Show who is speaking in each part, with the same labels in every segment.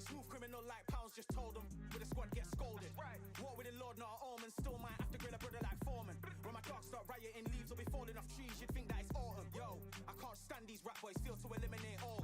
Speaker 1: Smooth criminal like pounds, just told them. With a squad get scolded. War with the Lord, not an omen. Still might have to grill a brother like Foreman. When my dogs start rioting, leaves will be falling off trees. You'd think that it's autumn. Yo, I can't stand these rap boys, feel to eliminate all.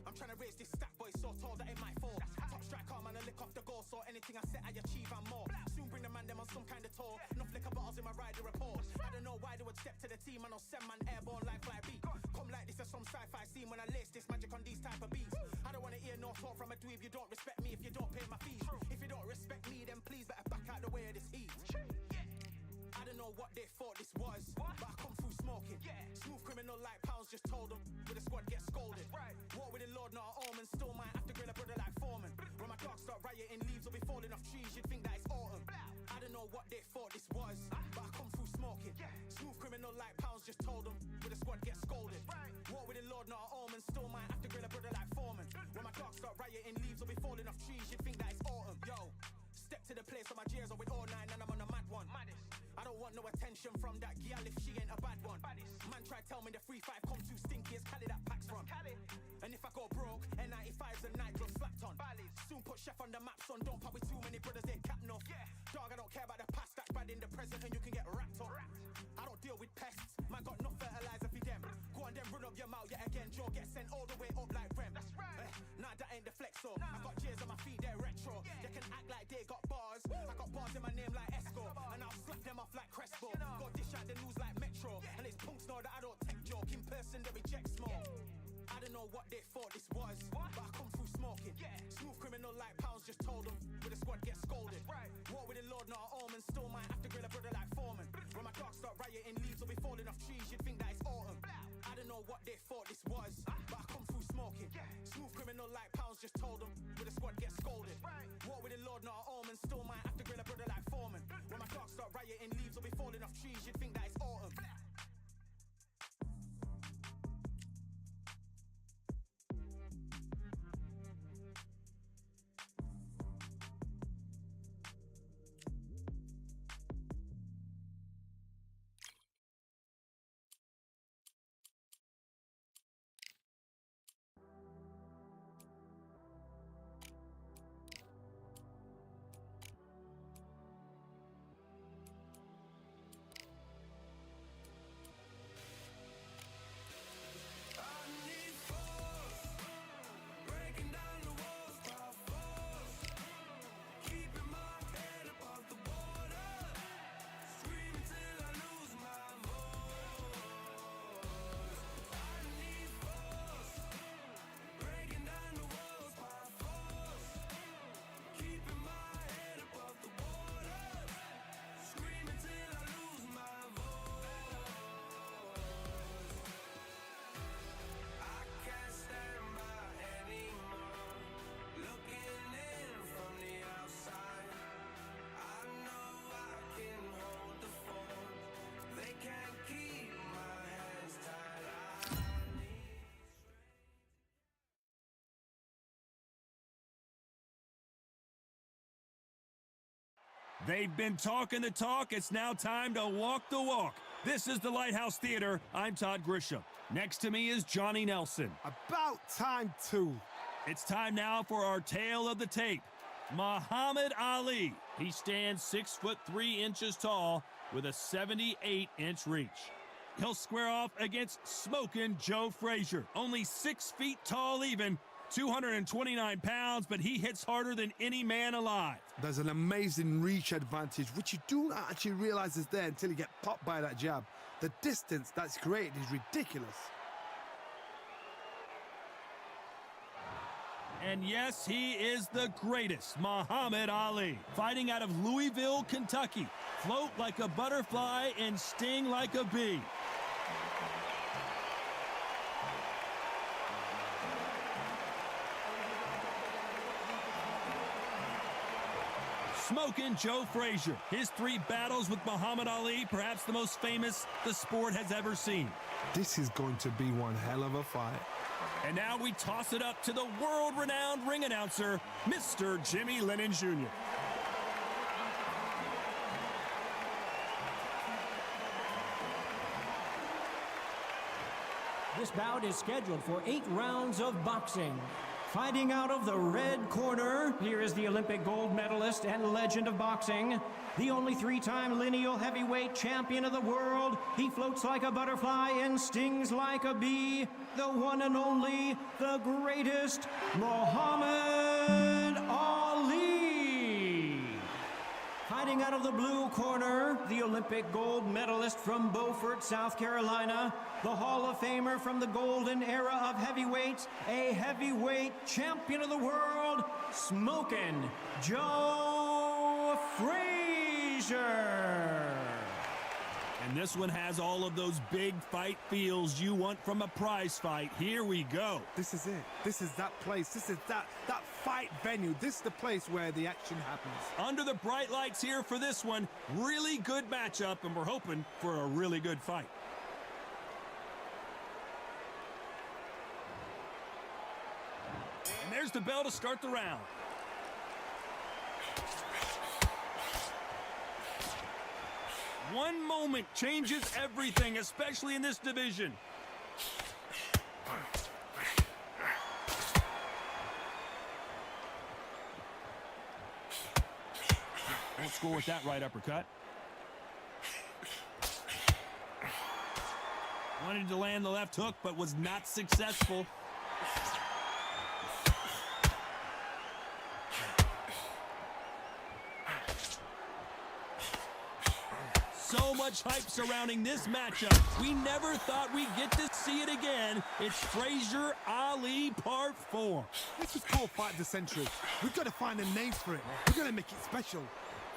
Speaker 1: I'm trying to raise this stat boy so tall that it might fall. Top striker, man, I lick off the goal. So anything I set, I achieve and more. Soon bring the man them on some kind of tour. Enough liquor bottles in my rider report. I don't know why they would step to the team. And I'll send man airborne like fly beat. Come like this as some sci-fi scene when I lace this magic on these type of beats. I don't want to hear no talk from a dweeb. You don't respect me if you don't pay my fees. If you don't respect me, then please better back out the way of this heat. I don't know what they thought this was, but I come through smoking. Smooth criminal like pounds, just told them. With a squad get scolded. War with the Lord, not an omen. Still might have to grill a brother like Foreman. When my dogs start rioting, leaves will be falling off trees. You'd think that it's autumn. I don't know what they thought this was, but I come through smoking. Smooth criminal like pounds, just told them. With a squad get scolded. War with the Lord, not an omen. Still might have to grill a brother like Foreman. When my dogs start rioting, leaves will be falling off trees. You'd think that it's autumn. Yo. Step to the place where my G's are with all nine and I'm on a mad one. I don't want no attention from that gal if she ain't a bad one. Man try tell me the 3-5 come too stinky as Cali that packs from. And if I go broke, N95's a nitro slapped on. Soon put Chef on the map, son. Don't pop with too many brothers, they cap enough. Dog, I don't care about the past, that's bad in the present and you can get wrapped up. I don't deal with pests, man got no fertilizer for them. Go on then run up your mouth yet again, Joe get sent all the way up like Rem. Nah, that ain't the flex, so I got J's on my feet, they're retro. They can act like they got bars, I got bars in my name like Esco. And I'll slap them off like Crespo. Go dish out the news like Metro. And it's punks know that I don't tech joke. In person they reject smoke. I don't know what they thought this was, but I come through smoking. Smooth criminal like pounds, just told them. With a squad get scolded. War with the Lord, not an omen. Still might have to grill a brother like Foreman. When my dogs start rioting, leaves will be falling off trees. You'd think that it's autumn. I don't know what they thought this was, but I come through smoking. Smooth criminal like pounds, just told them. With a squad get scolded. War with the Lord, not an omen. Still might have to grill a brother like Foreman. When my dogs start rioting, leaves will be falling off trees. You'd think that it's autumn.
Speaker 2: They've been talking the talk. It's now time to walk the walk. This is the Lighthouse Theater. I'm Todd Grisham. Next to me is Johnny Nelson.
Speaker 3: About time, too.
Speaker 2: It's time now for our tale of the tape. Muhammad Ali. He stands 6'3" tall with a 78-inch reach. He'll square off against smoking Joe Frazier. Only 6 feet tall even, 229 pounds, but he hits harder than any man alive.
Speaker 3: There's an amazing reach advantage, which you don't actually realize is there until you get popped by that jab. The distance that's created is ridiculous.
Speaker 2: And yes, he is the greatest, Muhammad Ali. Fighting out of Louisville, Kentucky. Float like a butterfly and sting like a bee. Smoking Joe Frazier. His 3 battles with Muhammad Ali, perhaps the most famous the sport has ever seen.
Speaker 3: This is going to be one hell of a fight.
Speaker 2: And now we toss it up to the world-renowned ring announcer, Mr. Jimmy Lennon Jr.
Speaker 4: This bout is scheduled for 8 rounds of boxing. Fighting out of the red corner, here is the Olympic gold medalist and legend of boxing, the only three-time lineal heavyweight champion of the world. He floats like a butterfly and stings like a bee. The one and only, the greatest, Muhammad Ali. Fighting out of the blue corner, the Olympic gold medalist from Beaufort, South Carolina, the Hall of Famer from the golden era of heavyweights, a heavyweight champion of the world, Smokin' Joe Frazier.
Speaker 2: And this one has all of those big fight feels you want from a prize fight. Here we go.
Speaker 3: This is it. This is that place. This is that fight venue. This is the place where the action happens.
Speaker 2: Under the bright lights here for this one. Really good matchup, and we're hoping for a really good fight. And there's the bell to start the round. One moment changes everything, especially in this division. Won't score with that right uppercut. Wanted to land the left hook, but was not successful. So much hype surrounding this matchup. We never thought we'd get to see it again. It's Frazier Ali Part 4.
Speaker 3: This is called Fight of the Century. We've got to find a name for it. We're going to make it special.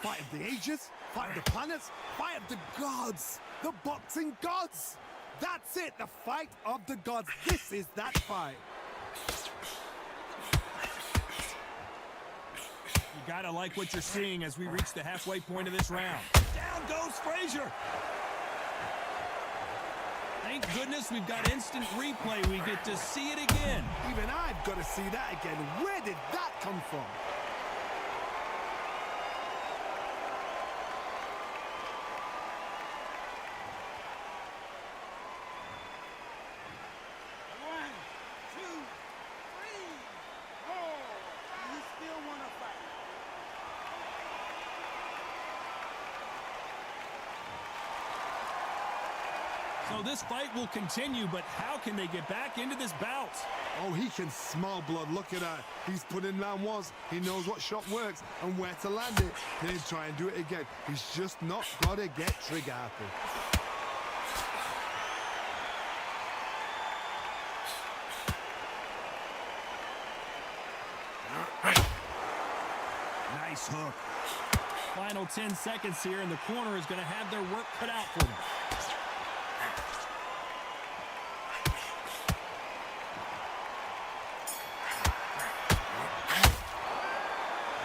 Speaker 3: Fight of the ages, fight of the planets, fight of the gods, the boxing gods. That's it, the fight of the gods. This is that fight.
Speaker 2: You gotta like what you're seeing as we reach the halfway point of this round. Down goes Frazier. Thank goodness we've got instant replay. We get to see it again.
Speaker 3: Even I've got to see that again. Where did that come from?
Speaker 2: So this fight will continue, but how can they get back into this bout?
Speaker 3: Oh, he can smell blood. Look at that. He's put in round ones. He knows what shot works and where to land it. Then try and do it again. He's just not got to get trigger happy.
Speaker 2: Nice hook. Final 10 seconds here, and the corner is going to have their work cut out for them.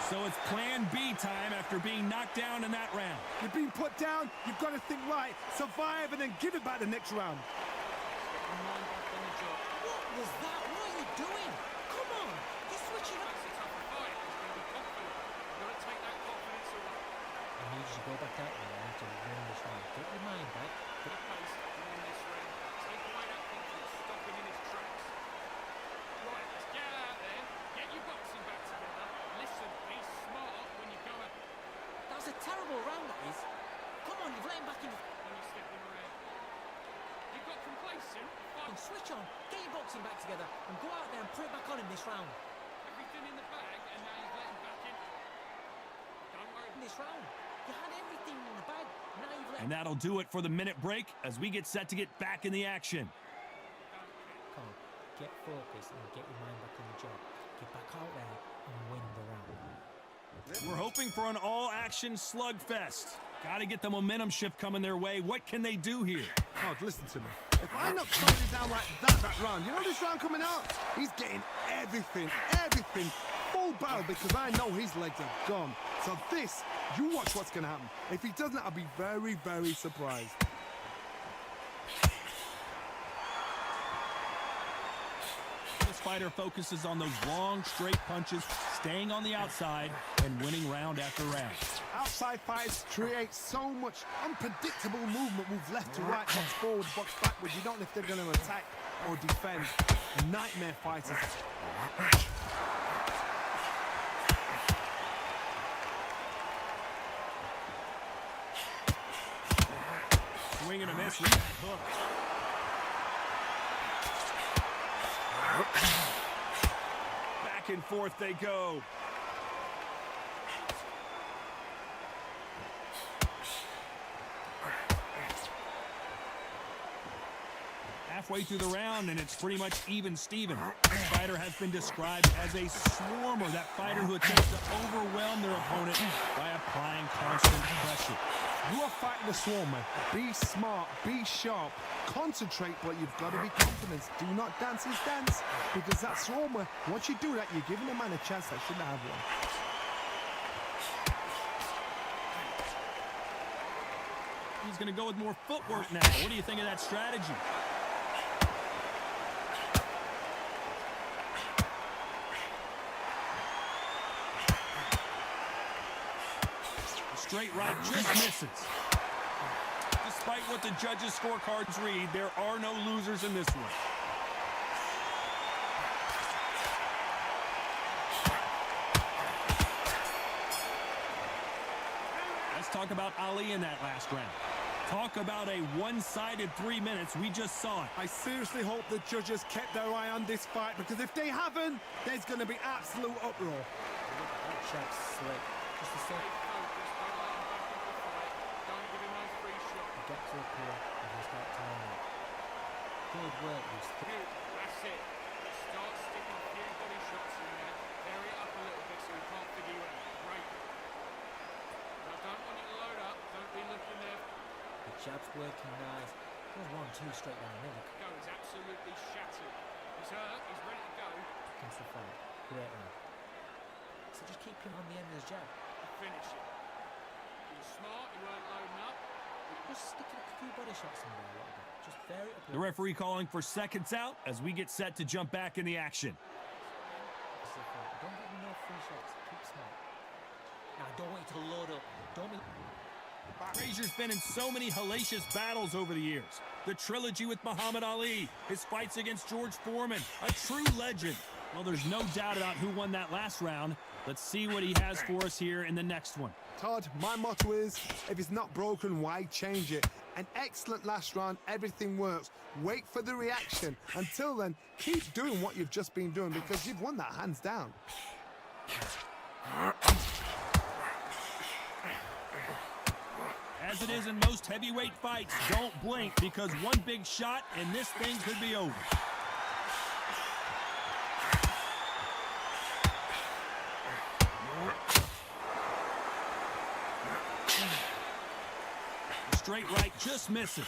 Speaker 2: So it's plan B time after being knocked down in that round.
Speaker 3: You've been put down, you've got to think right, survive, and then give it back the next round.
Speaker 5: What was that? What are you doing? Come on, you're switching up. It's a tougher fight. He's going to be confident. You've got to take that confidence away.
Speaker 6: I need you to go back out there and to win this round. Get your mind back.
Speaker 5: Get a pace to win this round. Take away that confidence. Stop him in his tracks. Right, let's get out there. Get your boxing back together. Listen, be smart when you go out.
Speaker 6: That was a terrible round, that is. Come on, you've let him back in.
Speaker 5: When you step him around. You got complacent.
Speaker 6: And switch on. Get your boxing back together and go out there and put it back on him this round.
Speaker 5: Everything in the bag, and now you've let him back in. Don't worry.
Speaker 6: In this round, you had everything in the bag. Now you've let.
Speaker 2: And that'll do it for the minute break as we get set to get back in the action.
Speaker 6: Come on, get focused and get your mind back on the job. Get back out there and win the round.
Speaker 2: We're hoping for an all-action slugfest. Got to get the momentum shift coming their way. What can they do here?
Speaker 3: God, listen to me. If I knock somebody down like that round, you know this round coming out? He's getting everything, full barrel, because I know his legs are gone. So this, you watch what's going to happen. If he doesn't, I'll be very, very surprised.
Speaker 2: This fighter focuses on those long, straight punches, staying on the outside, and winning round after round.
Speaker 3: Outside fights create so much unpredictable movement. Move left to right, box forward, box backwards. You don't know if they're going to attack or defend. Nightmare fighters.
Speaker 2: Swing and a miss with that hook. Back and forth they go. Halfway through the round, and it's pretty much even Steven. This fighter has been described as a swarmer, that fighter who attempts to overwhelm their opponent by applying constant pressure.
Speaker 3: You are fighting the swarmer. Be smart, be sharp, concentrate, but you've got to be confident. Do not dance his dance, because that swarmer, once you do that, you're giving a man a chance that shouldn't have one.
Speaker 2: He's going to go with more footwork now. What do you think of that strategy? Straight right just misses. Despite what the judges' scorecards read, there are no losers in this one. Let's talk about Ali in that last round. Talk about a one-sided 3 minutes. We just saw it.
Speaker 3: I seriously hope the judges kept their eye on this fight, because if they haven't, there's going to be absolute uproar.
Speaker 6: That shot's slick. Just a sec. Get to up here and just start tying it. Good work, these three.
Speaker 5: That's it. Start sticking a few body shots in there. Vary it up a little bit so we can't figure you out. Great. I don't want you to load up. Don't be looking there.
Speaker 6: The jab's working nice. There's 1-2 straight down the middle.
Speaker 5: Go. He's absolutely shattered. He's hurt. He's ready to go.
Speaker 6: Against the fight. Great man. So just keep him on the end of his jab.
Speaker 5: Finish it. You were smart. You weren't loading up.
Speaker 6: Just stick a few body shots in there a little bit. Just vary it up a
Speaker 2: The
Speaker 6: little
Speaker 2: referee calling for seconds out as we get set to jump back in the action.
Speaker 6: bit. Don't give him no free shots. Keep smart. Now, I don't want you to load up. Don't be...
Speaker 2: Frazier's been in so many hellacious battles over the years. The trilogy with Muhammad Ali, his fights against George Foreman, a true legend. Well, there's no doubt about who won that last round. Let's see what he has for us here in the next one.
Speaker 3: Todd, my motto is, if it's not broken, why change it? An excellent last round, everything works. Wait for the reaction. Until then, keep doing what you've just been doing, because you've won that hands down.
Speaker 2: As it is in most heavyweight fights, don't blink, because one big shot and this thing could be over. Straight right just misses.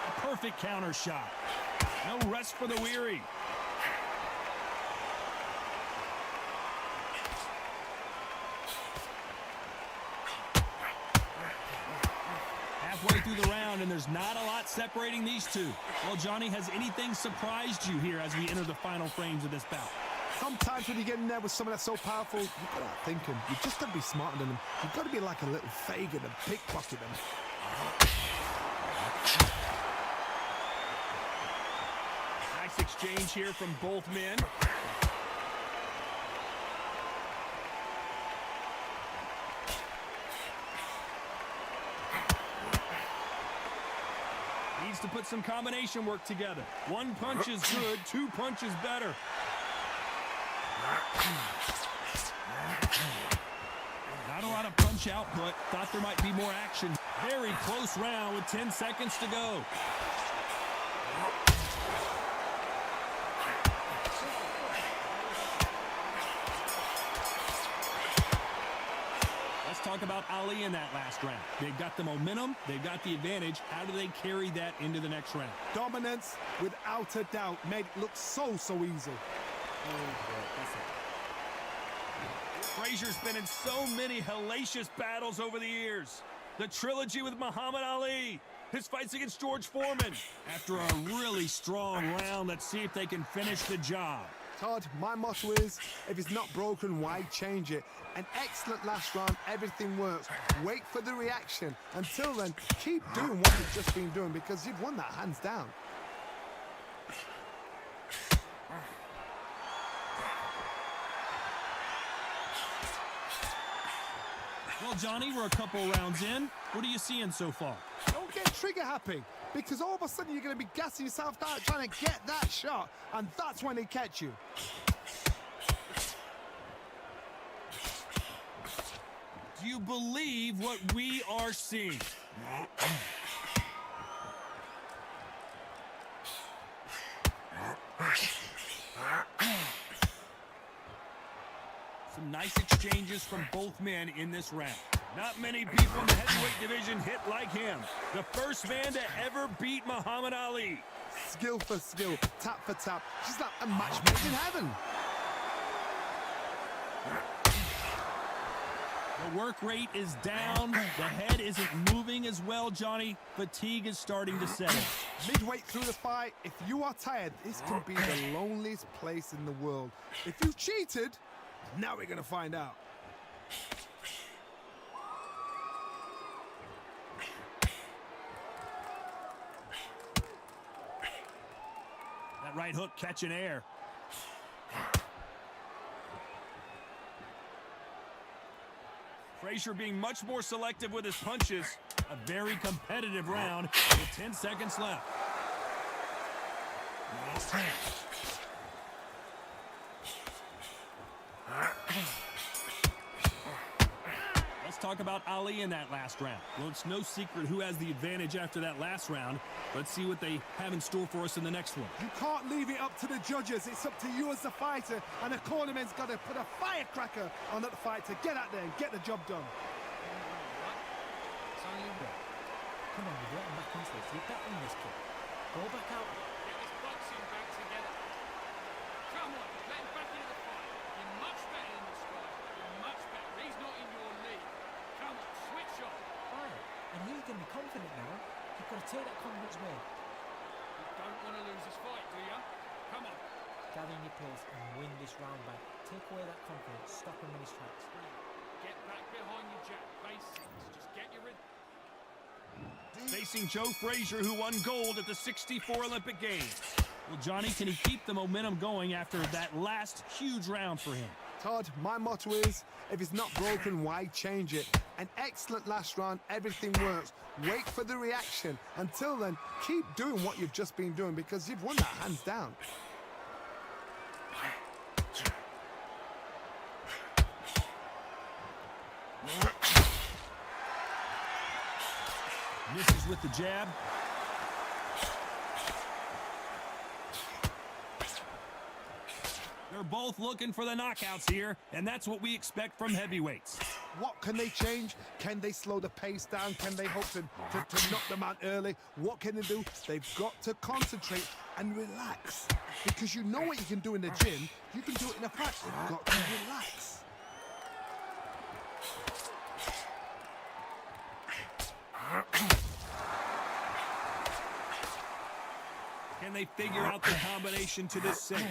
Speaker 2: A perfect counter shot. No rest for the weary. Halfway through the round, and there's not a lot separating these two. Well, Johnny, has anything surprised you here as we enter the final frames of this bout?
Speaker 3: Sometimes when you get in there with someone that's so powerful, you've got to outthink him. You've just got to be smarter than him. You've got to be like a little Fagin and pickpocket him.
Speaker 2: Nice exchange here from both men. Needs to put some combination work together. One punch is good, two punches better. Not a lot of punch output. Thought there might be more action. Very close round with 10 seconds to go. Let's talk about Ali in that last round. They've got the momentum. They've got the advantage. How do they carry that into the next round?
Speaker 3: Dominance, without a doubt, made it look so easy.
Speaker 6: That's it.
Speaker 2: Frazier's been in so many hellacious battles over the years. The trilogy with Muhammad Ali, his fights against George Foreman. After a really strong round, let's see if they can finish the job.
Speaker 3: Todd, my motto is, if it's not broken, why change it? An excellent last round, everything works. Wait for the reaction. Until then, keep doing what you've just been doing because you've won that hands down.
Speaker 2: Well, Johnny, we're a couple rounds in. What are you seeing so far?
Speaker 3: Don't get trigger happy, because all of a sudden you're going to be gassing yourself out trying to get that shot, and that's when they catch you.
Speaker 2: Do you believe what we are seeing? Some nice exchanges from both men in this round. Not many people in the heavyweight division hit like him. The first man to ever beat Muhammad Ali.
Speaker 3: Skill for skill, tap for tap. She's like a match made in heaven.
Speaker 2: The work rate is down. The head isn't moving as well, Johnny. Fatigue is starting to set in.
Speaker 3: Midway through the fight, if you are tired, this can be the loneliest place in the world. If you cheated, now we're going to find out.
Speaker 2: That right hook catching air. Frazier being much more selective with his punches. A very competitive round with 10 seconds left. Let's talk about Ali in that last round. Well, it's no secret who has the advantage after that last round. Let's see what they have in store for us in the next one.
Speaker 3: You can't leave it up to the judges. It's up to you as the fighter, and the cornerman's got to put a firecracker on that fight to get out there and get the job done.
Speaker 6: It's only one. Come on, you're getting back into this. You're bettering this kid. Go back out.
Speaker 5: Get this boxing back together. Come on, let him back into the fight. You're much better than this guy. You're much better. He's not in your league. Come on, switch on.
Speaker 6: Right. And he's going to be confident now. You've got to take that confidence away.
Speaker 5: You don't want to lose this fight, do you? Come on.
Speaker 6: Gather in your pace and win this round back. Take away that confidence. Stop him in his tracks.
Speaker 5: Get back behind your jab. Basics. Just get your rhythm.
Speaker 2: Facing Joe Frazier, who won gold at the '64 Olympic Games. Well, Johnny, can he keep the momentum going after that last huge round for him?
Speaker 3: Todd, my motto is, if it's not broken, why change it? An excellent last round, everything works. Wait for the reaction. Until then, keep doing what you've just been doing because you've won that hands down.
Speaker 2: Misses with the jab. They're both looking for the knockouts here, and that's what we expect from heavyweights.
Speaker 3: What can they change? Can they slow the pace down? Can they hope to knock them out early? What can they do? They've got to concentrate and relax. Because you know what you can do in the gym, you can do it in a fight. You've got to relax.
Speaker 2: Can they figure out the combination to this set?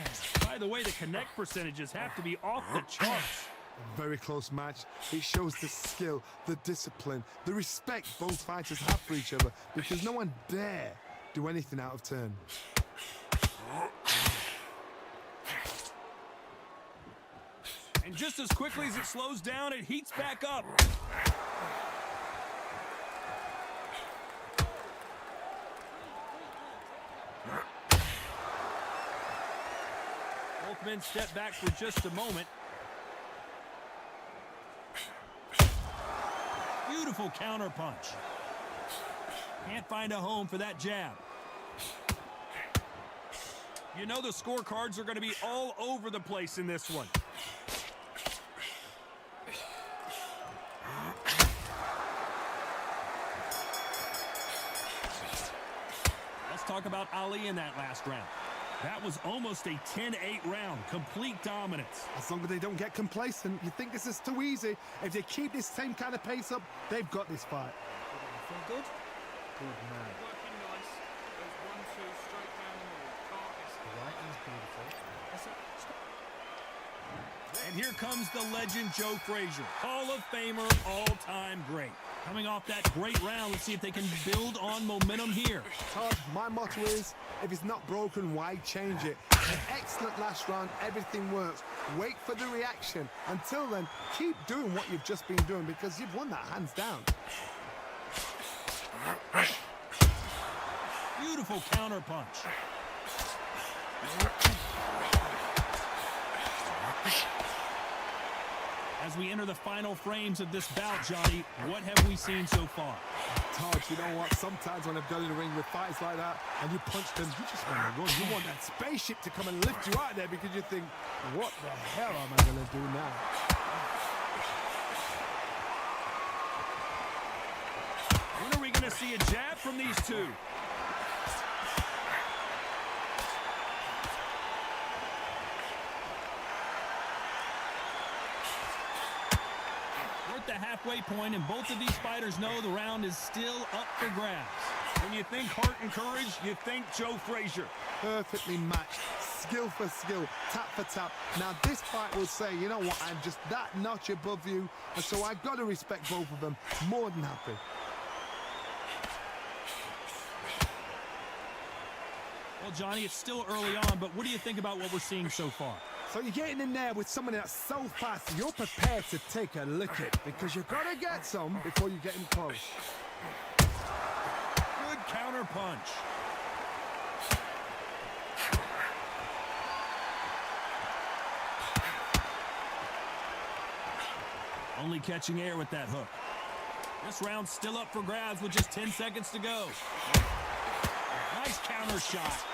Speaker 2: By the way, the connect percentages have to be off the charts.
Speaker 3: A very close match. It shows the skill, the discipline, the respect both fighters have for each other because no one dare do anything out of turn.
Speaker 2: And just as quickly as it slows down, it heats back up. Both men step back for just a moment. Beautiful counter punch. Can't find a home for that jab. You know the scorecards are going to be all over the place in this one. Let's talk about Ali in that last round. That was almost a 10-8 round, complete dominance.
Speaker 3: As long as they don't get complacent, you think this is too easy. If they keep this same kind of pace up, they've got this fight.
Speaker 6: You feel good? Good man.
Speaker 5: Working nice. There's 1-2 straight down the middle. Can't miss it.
Speaker 6: The writing's beautiful. That's it. Stop.
Speaker 2: And here comes the legend Joe Frazier, Hall of Famer, all-time great. Coming off that great round, let's see if they can build on momentum here.
Speaker 3: Todd, my motto is, if it's not broken, why change it? An excellent last round, everything works. Wait for the reaction. Until then, keep doing what you've just been doing because you've won that hands down.
Speaker 2: Beautiful counter punch. As we enter the final frames of this bout, Johnny, what have we seen so far?
Speaker 3: Todd, you know what? Sometimes when I've gone in the ring with fights like that and you punch them, you just want to run. You want that spaceship to come and lift you out of there because you think, what the hell am I going to do now?
Speaker 2: When are we going to see a jab from these two? We're at the halfway point, and both of these fighters know the round is still up for grabs. When you think heart and courage, you think Joe Frazier.
Speaker 3: Perfectly matched, skill for skill, tap for tap. Now this fight will say, you know what, I'm just that notch above you, and so I've got to respect both of them. More than happy.
Speaker 2: Well, Johnny, it's still early on, but what do you think about what we're seeing so far?
Speaker 3: So you're getting in there with someone that's so fast, you're prepared to take a licking because you've got to get some before you get him close.
Speaker 2: Good counter punch. Only catching air with that hook. This round's still up for grabs with just 10 seconds to go. Nice counter shot.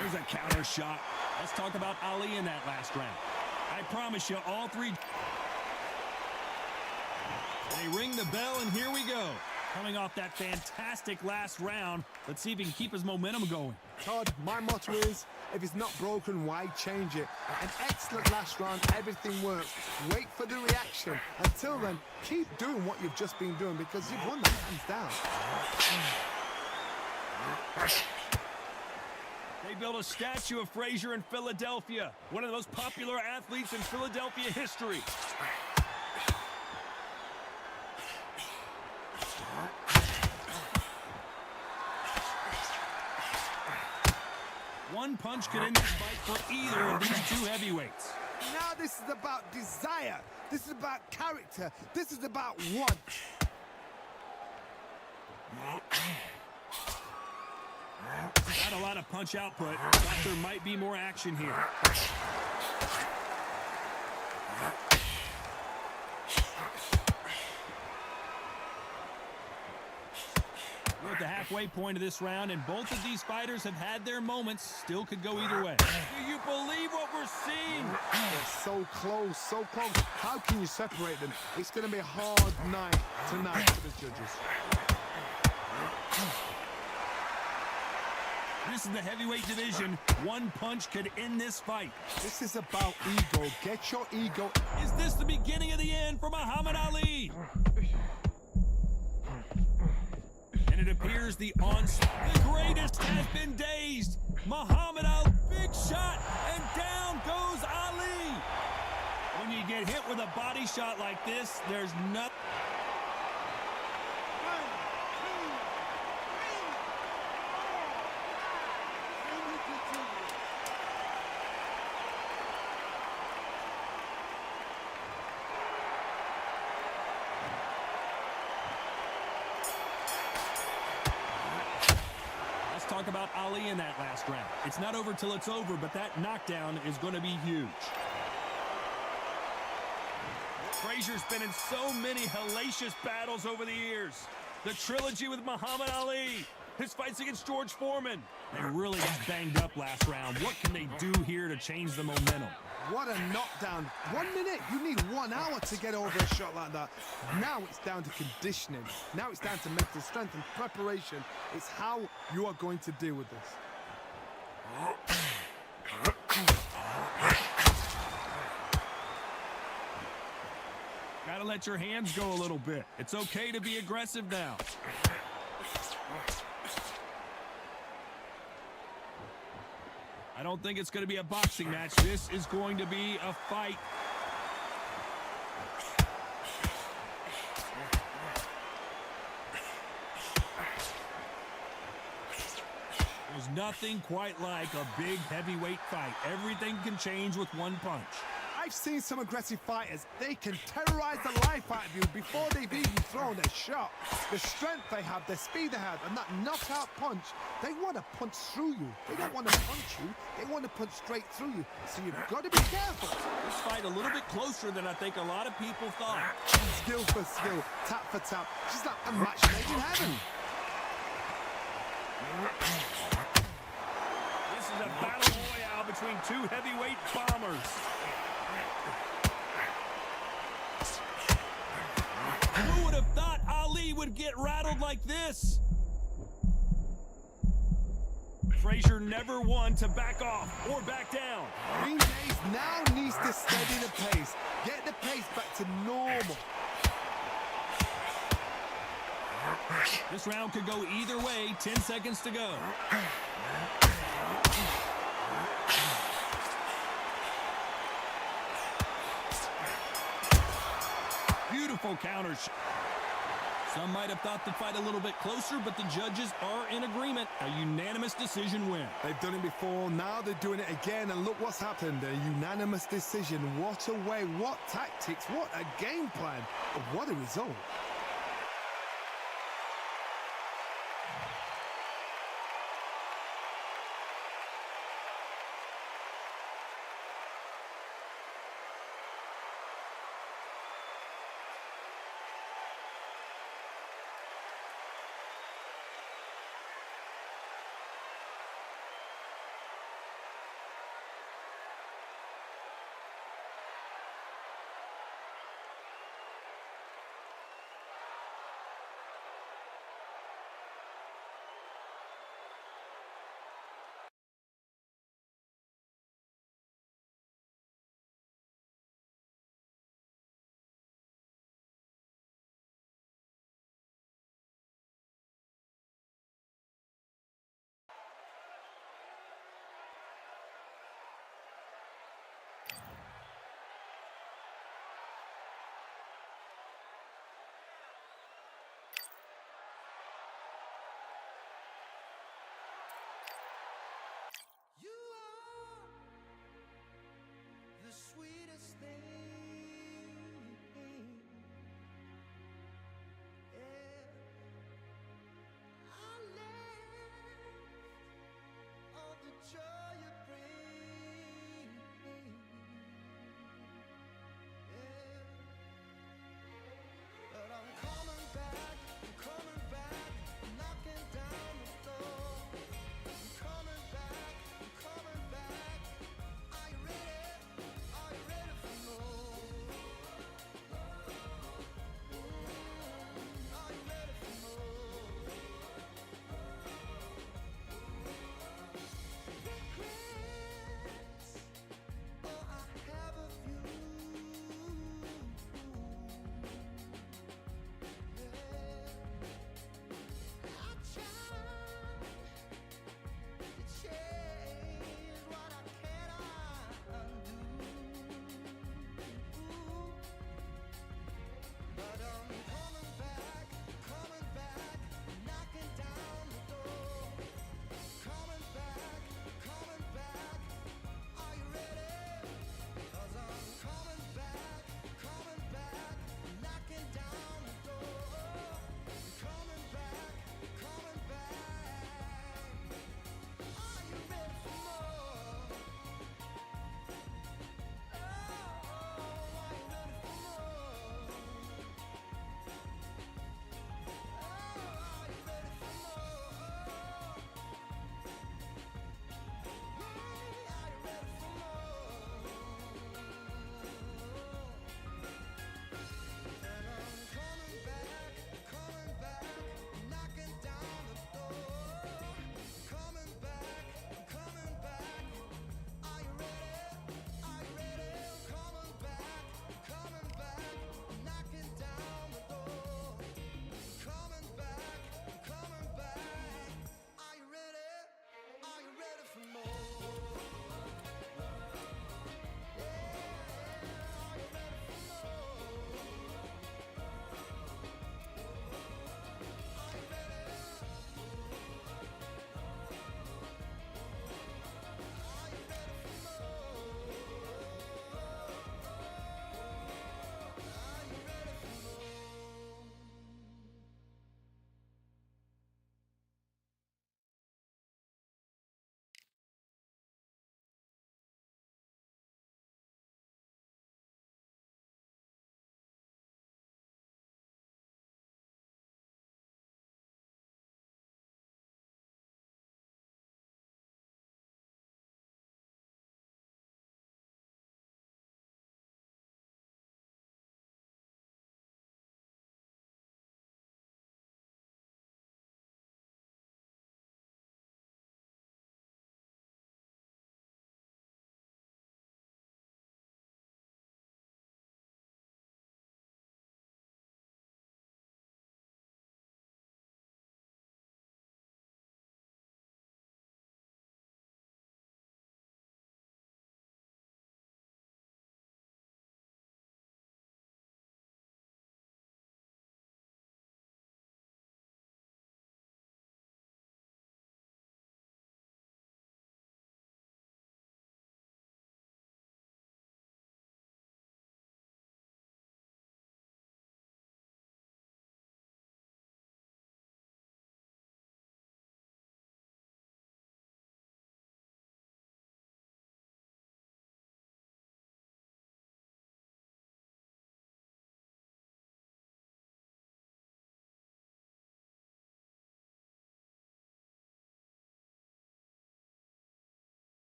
Speaker 2: There's a counter shot. Let's talk about Ali in that last round. I promise you, all three. They ring the bell, and here we go. Coming off that fantastic last round, let's see if he can keep his momentum going.
Speaker 3: Todd, my motto is, if it's not broken, why change it? An excellent last round, everything works. Wait for the reaction. Until then, keep doing what you've just been doing because you've won that hands down.
Speaker 2: They built a statue of Frazier in Philadelphia, one of the most popular athletes in Philadelphia history. One punch could end this fight for either of these two heavyweights.
Speaker 3: Now this is about desire. This is about character. This is about want.
Speaker 2: Not a lot of punch output, but there might be more action here. We're at the halfway point of this round, and both of these fighters have had their moments. Still could go either way. Do you believe what we're seeing?
Speaker 3: They're so close, so close. How can you separate them? It's going to be a hard night tonight for the judges.
Speaker 2: This is the heavyweight division. One punch could end this fight.
Speaker 3: This is about ego. Get your ego.
Speaker 2: Is this the beginning of the end for Muhammad Ali? And it appears the greatest has been dazed. Muhammad Ali, big shot, and down goes Ali. When you get hit with a body shot like this, there's nothing. Talk about Ali in that last round. It's not over till it's over, but that knockdown is going to be huge. Frazier's been in so many hellacious battles over the years. The trilogy with Muhammad Ali, his fights against George Foreman. They really got banged up last round. What can they do here to change the momentum?
Speaker 3: What a knockdown. 1 minute. You need 1 hour to get over a shot like that. Now it's down to conditioning. Now it's down to mental strength and preparation. It's how you are going to deal with this.
Speaker 2: Gotta let your hands go a little bit. It's okay to be aggressive now. I don't think it's going to be a boxing match. This is going to be a fight. There's nothing quite like a big heavyweight fight. Everything can change with one punch.
Speaker 3: I've seen some aggressive fighters. They can terrorize the life out of you before they've even thrown a shot. The strength they have, the speed they have, and that knockout punch, they want to punch through you. They don't want to punch you. They want to punch straight through you. So you've got to be careful.
Speaker 2: This fight a little bit closer than I think a lot of people thought.
Speaker 3: Skill for skill, tap for tap. Just like a match made in heaven.
Speaker 2: This is a battle royale between two heavyweight bombers. Who would have thought Ali would get rattled like this? Frazier never one to back off or back down.
Speaker 3: Green Days now needs to steady the pace. Get the pace back to normal.
Speaker 2: This round could go either way. 10 seconds to go. Beautiful counters. Some might have thought the fight a little bit closer, but the judges are in agreement. A unanimous decision win.
Speaker 3: They've done it before, now they're doing it again, and look what's happened. A unanimous decision. What a way, what tactics, what a game plan, what a result.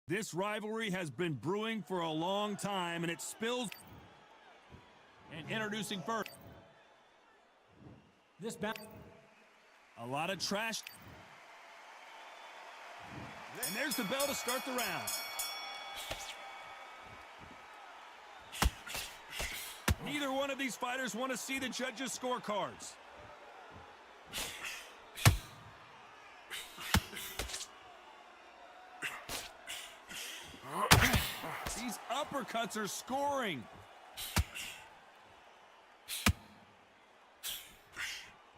Speaker 2: This rivalry has been brewing for a long time, and it spills. And introducing first. A lot of trash. And there's the bell to start the round. Neither one of these fighters want to see the judges' scorecards. These uppercuts are scoring.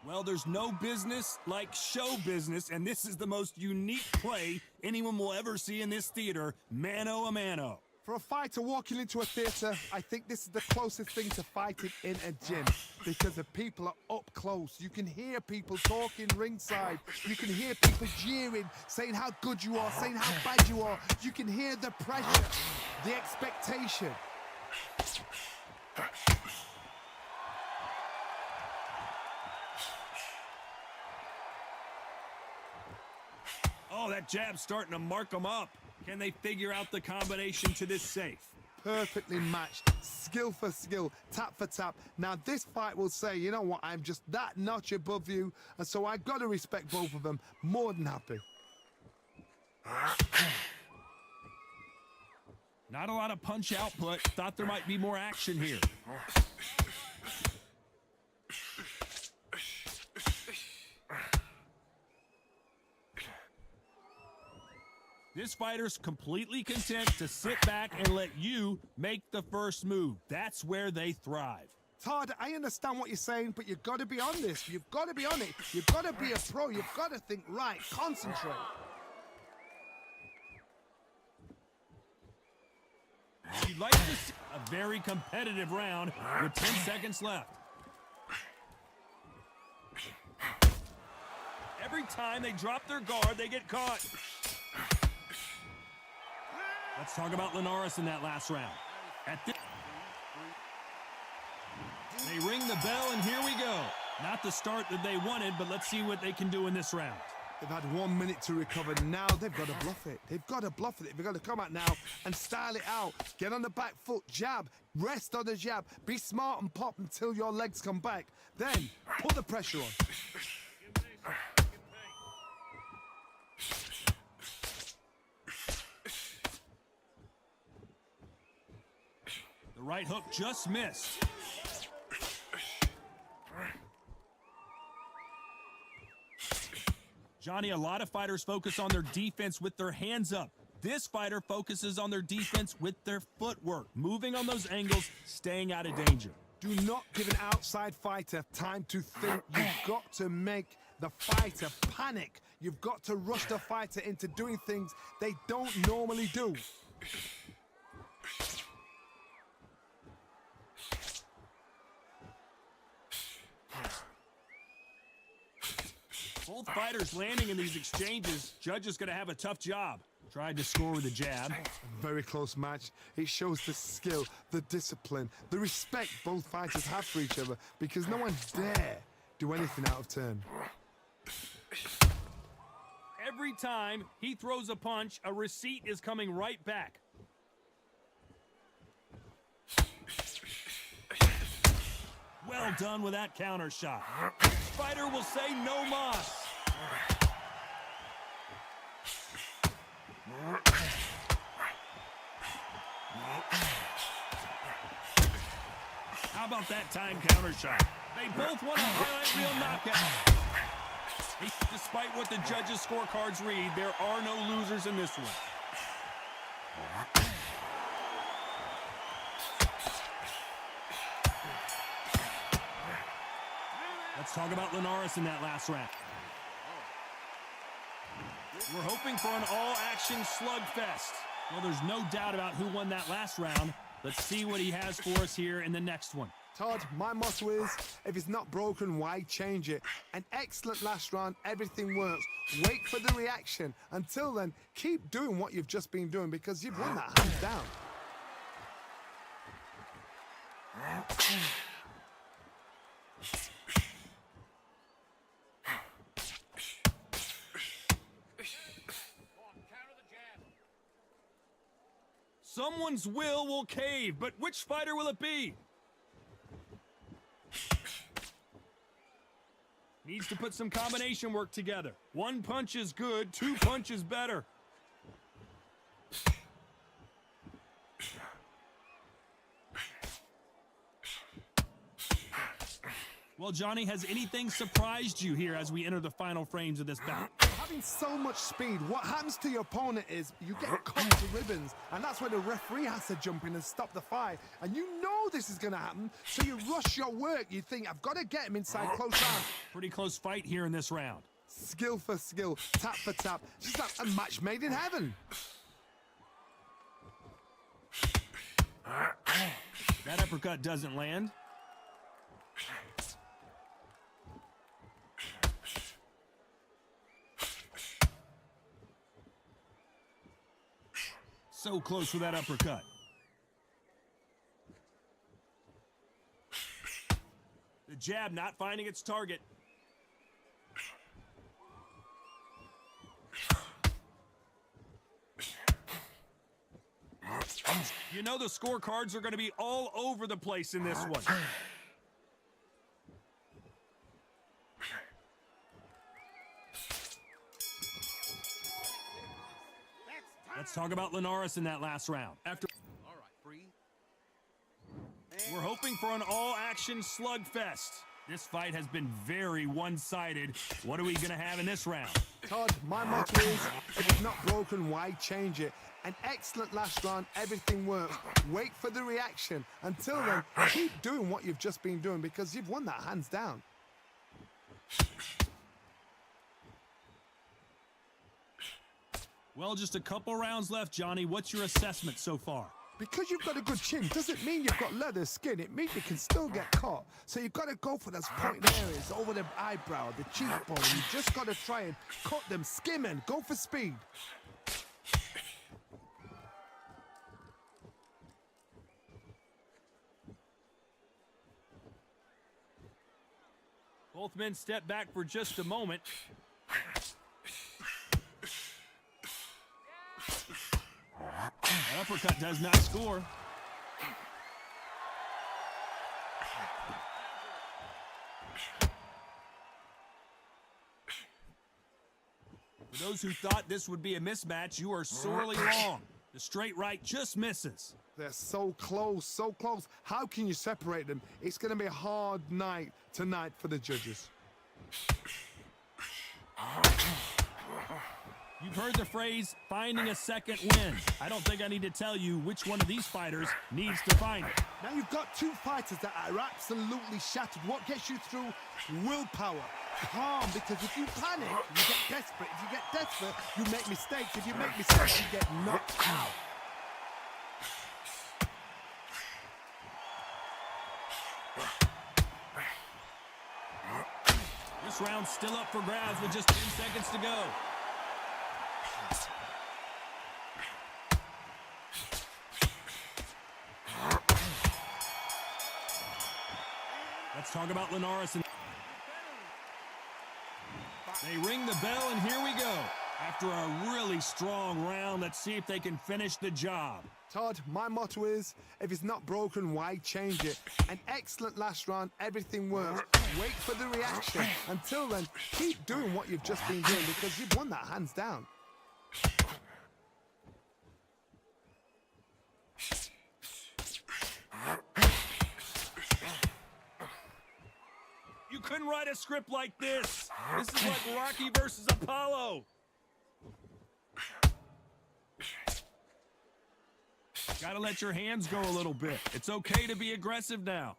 Speaker 2: Well, there's no business like show business, and this is the most unique play anyone will ever see in this theater, mano a mano.
Speaker 3: For a fighter walking into a theatre, I think this is the closest thing to fighting in a gym because the people are up close. You can hear people talking ringside. You can hear people jeering, saying how good you are, saying how bad you are. You can hear the pressure, the expectation.
Speaker 2: Oh, that jab's starting to mark them up. Can they figure out the combination to this safe?
Speaker 3: Perfectly matched, skill for skill, tap for tap. Now this fight will say, you know what, I'm just that notch above you, and so I've got to respect both of them. More than happy.
Speaker 2: Not a lot of punch output. Thought there might be more action here. This fighter's completely content to sit back and let you make the first move. That's where they thrive.
Speaker 3: Todd, I understand what you're saying, but you've got to be on this. You've got to be on it. You've got to be a pro. You've got to think right. Concentrate.
Speaker 2: You'd like to see a very competitive round with 10 seconds left. Every time they drop their guard, they get caught. Let's talk about Linares in that last round. They ring the bell, and here we go. Not the start that they wanted, but let's see what they can do in this round.
Speaker 3: They've had 1 minute to recover. Now they've got to bluff it. They've got to bluff it. They've got to come out now and style it out. Get on the back foot, jab, rest on the jab. Be smart and pop until your legs come back. Then put the pressure on.
Speaker 2: The right hook just missed. Johnny, a lot of fighters focus on their defense with their hands up. This fighter focuses on their defense with their footwork, moving on those angles, staying out of danger.
Speaker 3: Do not give an outside fighter time to think. You've got to make the fighter panic. You've got to rush the fighter into doing things they don't normally do.
Speaker 2: Both fighters landing in these exchanges. Judge is going to have a tough job. Tried to score with a jab.
Speaker 3: Very close match. It shows the skill, the discipline, the respect both fighters have for each other because no one dare do anything out of turn.
Speaker 2: Every time he throws a punch, a receipt is coming right back. Well done with that counter shot. Fighter will say no mas. How about that time counter shot? They both want a highlight reel knockout. Despite what the judges' scorecards read, there are no losers in this one. Let's talk about Linares in that last round. We're hoping for an all-action slugfest. Well, there's no doubt about who won that last round. Let's see what he has for us here in the next one.
Speaker 3: Todd, my motto is, if it's not broken, why change it? An excellent last round, everything works. Wait for the reaction. Until then, keep doing what you've just been doing because you've won that hands down.
Speaker 2: Someone's will cave, but which fighter will it be? Needs to put some combination work together. One punch is good, two punches better. Well, Johnny, has anything surprised you here as we enter the final frames of this bout?
Speaker 3: Having so much speed, what happens to your opponent is you get cut to ribbons, and that's where the referee has to jump in and stop the fight. And you know this is going to happen, so you rush your work. You think, I've got to get him inside close round.
Speaker 2: Pretty close fight here in this round.
Speaker 3: Skill for skill, tap for tap. Just like a match made in heaven.
Speaker 2: That uppercut doesn't land. So close with that uppercut. The jab not finding its target. You know the scorecards are going to be all over the place in this one. Let's talk about Linares in that last round.
Speaker 1: All right, breathe.
Speaker 2: We're hoping for an all-action slugfest. This fight has been very one-sided. What are we going to have in this round?
Speaker 3: Todd, my motto is, if it's not broken, why change it? An excellent last round, everything works. Wait for the reaction. Until then, keep doing what you've just been doing because you've won that hands down.
Speaker 2: Well, just a couple rounds left, Johnny. What's your assessment so far?
Speaker 3: Because you've got a good chin doesn't mean you've got leather skin. It means you can still get caught. So you've got to go for those pointed areas over the eyebrow, the cheekbone. You just got to try and cut them, skim and go for speed.
Speaker 2: Both men step back for just a moment. That uppercut does not score. For those who thought this would be a mismatch, you are sorely wrong. The straight right just misses.
Speaker 3: They're so close, so close. How can you separate them? It's going to be a hard night tonight for the judges.
Speaker 2: You've heard the phrase, finding a second win. I don't think I need to tell you which one of these fighters needs to find it.
Speaker 3: Now you've got two fighters that are absolutely shattered. What gets you through? Willpower. Calm, because if you panic, you get desperate. If you get desperate, you make mistakes. If you make mistakes, you get knocked out.
Speaker 2: This round's still up for grabs with just 10 seconds to go. Let's talk about Linares. They ring the bell, and here we go. After a really strong round, let's see if they can finish the job.
Speaker 3: Todd, my motto is, if it's not broken, why change it? An excellent last round, everything works. Wait for the reaction. Until then, keep doing what you've just been doing because you've won that hands down.
Speaker 2: You couldn't write a script like this. This is like Rocky versus Apollo. Gotta let your hands go a little bit. It's okay to be aggressive now.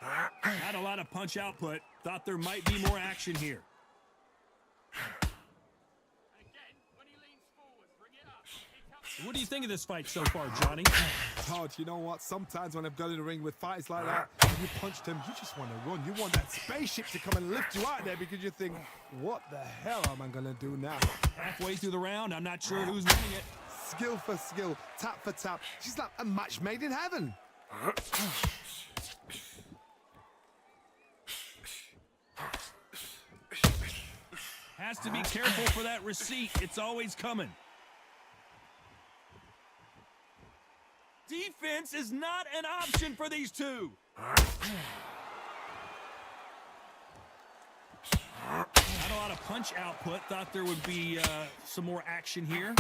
Speaker 2: Not a lot of punch output. Thought there might be more action here. What do you think of this fight so far, Johnny?
Speaker 3: Todd, you know what? Sometimes when I've got in the ring with fights like that, and you punched him, you just want to run. You want that spaceship to come and lift you out there because you think, what the hell am I going to do now?
Speaker 2: Halfway through the round, I'm not sure who's winning it.
Speaker 3: Skill for skill, tap for tap. She's like a match made in heaven.
Speaker 2: Has to be careful for that receipt. It's always coming. Defense is not an option for these two. Not a lot of punch output. Thought there would be some more action here.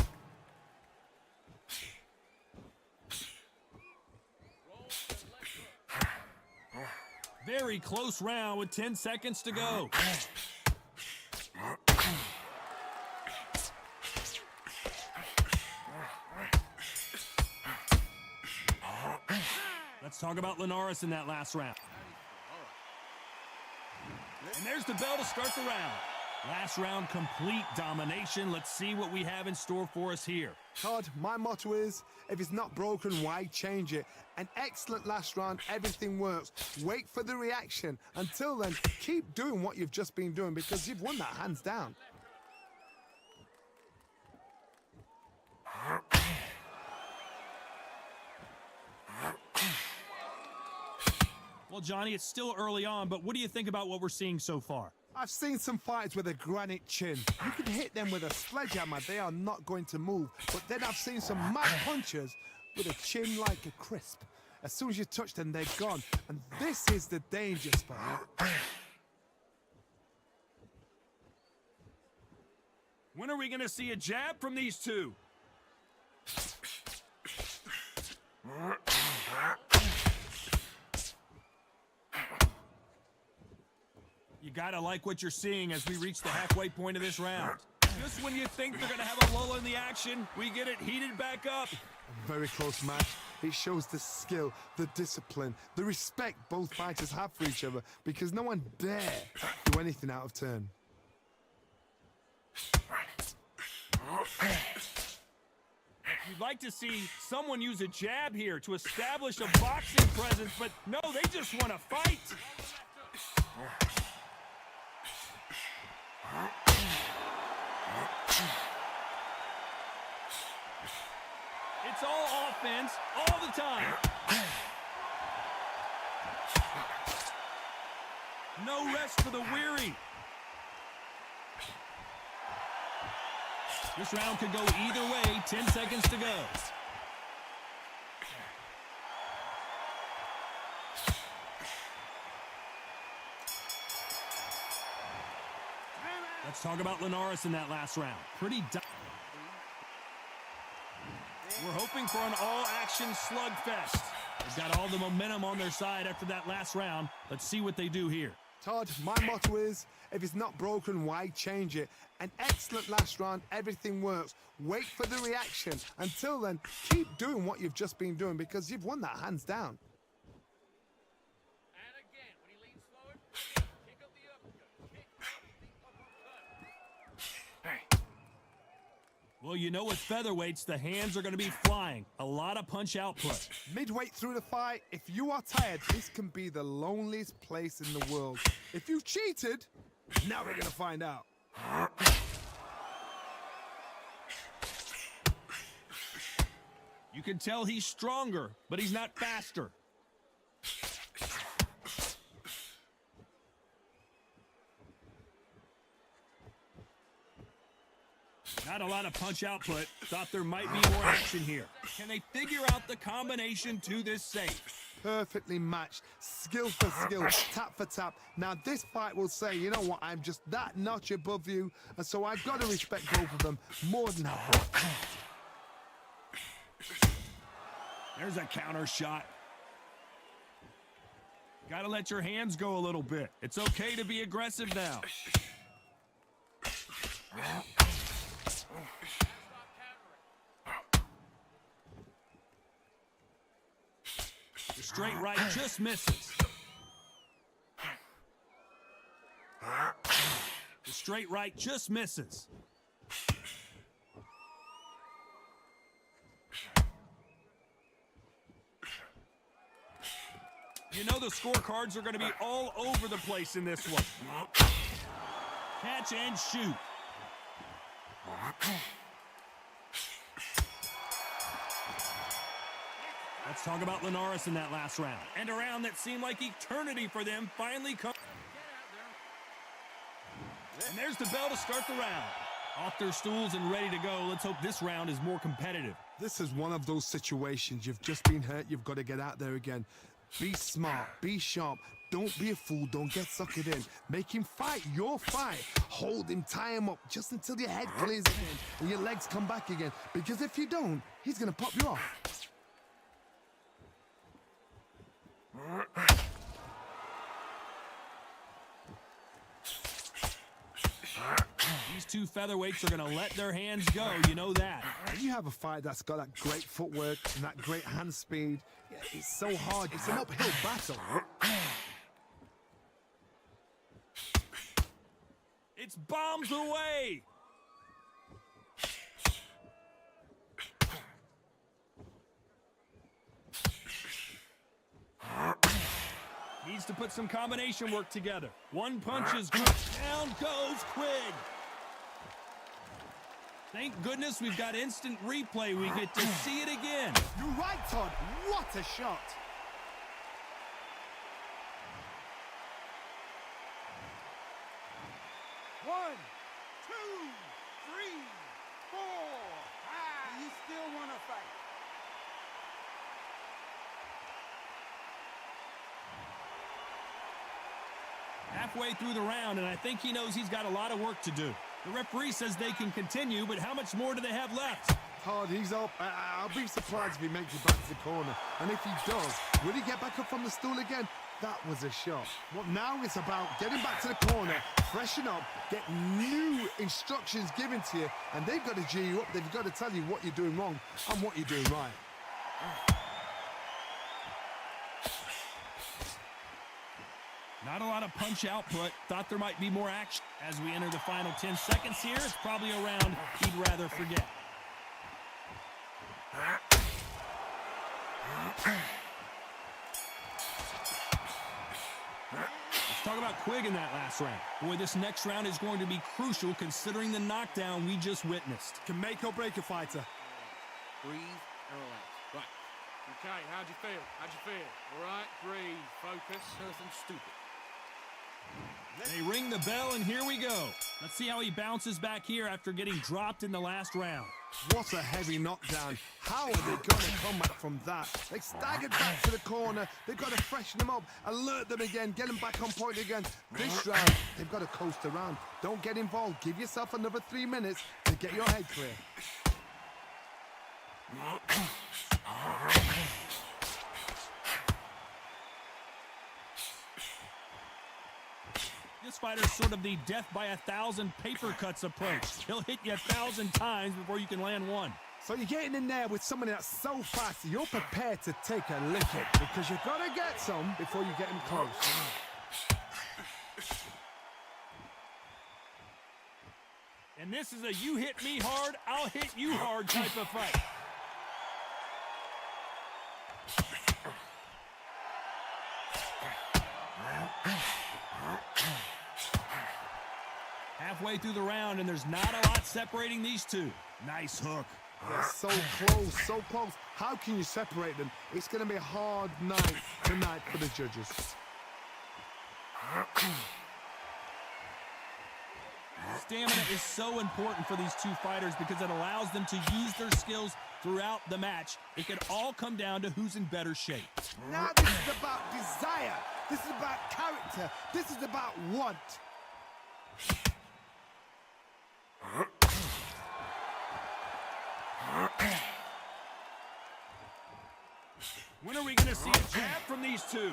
Speaker 2: Very close round with 10 seconds to go. Let's talk about Linares in that last round. And there's the bell to start the round. Last round, complete domination. Let's see what we have in store for us here.
Speaker 3: Todd, my motto is, if it's not broken, why change it? An excellent last round, everything works. Wait for the reaction. Until then, keep doing what you've just been doing because you've won that hands down.
Speaker 2: Well, Johnny, it's still early on, but what do you think about what we're seeing so far?
Speaker 3: I've seen some fighters with a granite chin. You can hit them with a sledgehammer, they are not going to move. But then I've seen some mad punchers with a chin like a crisp. As soon as you touch them, they're gone. And this is the danger spot.
Speaker 2: When are we going to see a jab from these two? You gotta like what you're seeing as we reach the halfway point of this round. Just when you think they're gonna have a lull in the action, we get it heated back up.
Speaker 3: A very close match. It shows the skill, the discipline, the respect both fighters have for each other because no one dare do anything out of turn.
Speaker 2: You'd like to see someone use a jab here to establish a boxing presence, but no, they just want to fight. It's all offense, all the time. No rest for the weary. This round could go either way. 10 seconds to go. Let's talk about Linares in that last round. Pretty We're hoping for an all-action slugfest. They've got all the momentum on their side after that last round. Let's see what they do here.
Speaker 3: Todd, my motto is, if it's not broken, why change it? An excellent last round, everything works. Wait for the reaction. Until then, keep doing what you've just been doing because you've won that hands down.
Speaker 5: And again, when he leans forward, kick up the uppercut. Kick up the uppercut.
Speaker 2: Well, you know with featherweights, the hands are going to be flying. A lot of punch output.
Speaker 3: Midweight through the fight, if you are tired, this can be the loneliest place in the world. If you cheated, now we're going to find out.
Speaker 2: You can tell he's stronger, but he's not faster. Not a lot of punch output. Thought there might be more action here. Can they figure out the combination to this safe?
Speaker 3: Perfectly matched, skill for skill, tap for tap. Now this fight will say, you know what, I'm just that notch above you, and so I've got to respect both of them more than halfway.
Speaker 2: There's a counter shot. Gotta let your hands go a little bit. It's okay to be aggressive now. The straight right just misses. The straight right just misses. You know the scorecards are going to be all over the place in this one. Catch and shoot. Let's talk about Linares in that last round. And a round that seemed like eternity for them finally comes. And there's There's the bell to start the round. Off their stools and ready to go. Let's hope this round is more competitive.
Speaker 3: This is one of those situations. You've just been hurt. You've got to get out there again. Be smart. Be sharp. Don't be a fool. Don't get suckered in. Make him fight your fight. Hold him. Tie him up just until your head clears again and your legs come back again. Because if you don't, he's going to pop you off.
Speaker 2: These two featherweights are going to let their hands go. You know that.
Speaker 3: When you have a fight that's got that great footwork and that great hand speed, it's so hard. It's an uphill battle.
Speaker 2: It's bombs away. Needs to put some combination work together. One punch is good. Down goes Quigg. Thank goodness we've got instant replay. We get to see it again.
Speaker 3: You're right, Todd. What a shot.
Speaker 7: One, two, three, four. You still want to fight?
Speaker 2: Halfway through the round, and I think he knows he's got a lot of work to do. The referee says they can continue, but how much more do they have left?
Speaker 3: Todd, he's up. I'll be surprised if he makes it back to the corner. And if he does, will he get back up from the stool again? That was a shot. Well, now it's about getting back to the corner, freshen up, get new instructions given to you, and they've got to G you up. They've got to tell you what you're doing wrong and what you're doing right.
Speaker 2: Not a lot of punch output. Thought there might be more action. As we enter the final 10 seconds here, it's probably a round he'd rather forget. Let's talk about Quigg in that last round. Boy, this next round is going to be crucial considering the knockdown we just witnessed.
Speaker 3: Can make or break a fighter.
Speaker 5: Breathe and relax. Right. Okay, how'd you feel? How'd you feel? All right, breathe, focus. Nothing stupid.
Speaker 2: They ring the bell, and here we go. Let's see how he bounces back here after getting dropped in the last round.
Speaker 3: What a heavy knockdown. How are they going to come back from that? They staggered back to the corner. They've got to freshen them up, alert them again, get them back on point again. This round, they've got to coast around. Don't get involved. Give yourself another 3 minutes to get your head clear.
Speaker 2: This fighter's sort of the death by 1,000 paper cuts approach. He'll hit you 1,000 times before you can land one.
Speaker 3: So you're getting in there with somebody that's so fast, you're prepared to take a licking because you've got to get some before you get him close.
Speaker 2: And this is a you hit me hard, I'll hit you hard type of fight. Halfway through the round, and there's not a lot separating these two. Nice hook.
Speaker 3: They're so close, so close. How can you separate them? It's going to be a hard night tonight for the judges.
Speaker 2: Stamina is so important for these two fighters because it allows them to use their skills throughout the match. It can all come down to who's in better shape.
Speaker 3: Now this is about desire. This is about character. This is about want.
Speaker 2: When are we going to see a jab from these two?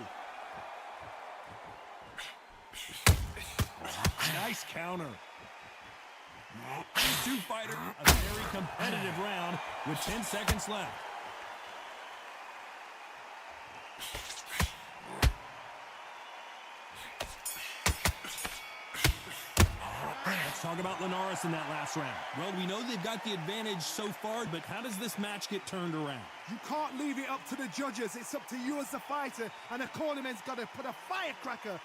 Speaker 2: Nice counter. These two fighters, a very competitive round with 10 seconds left. Let's talk about Linares in that last round. Well, we know they've got the advantage so far, but how does this match get turned around?
Speaker 3: You can't leave it up to the judges. It's up to you as the fighter, and the cornerman's got to put a firecracker.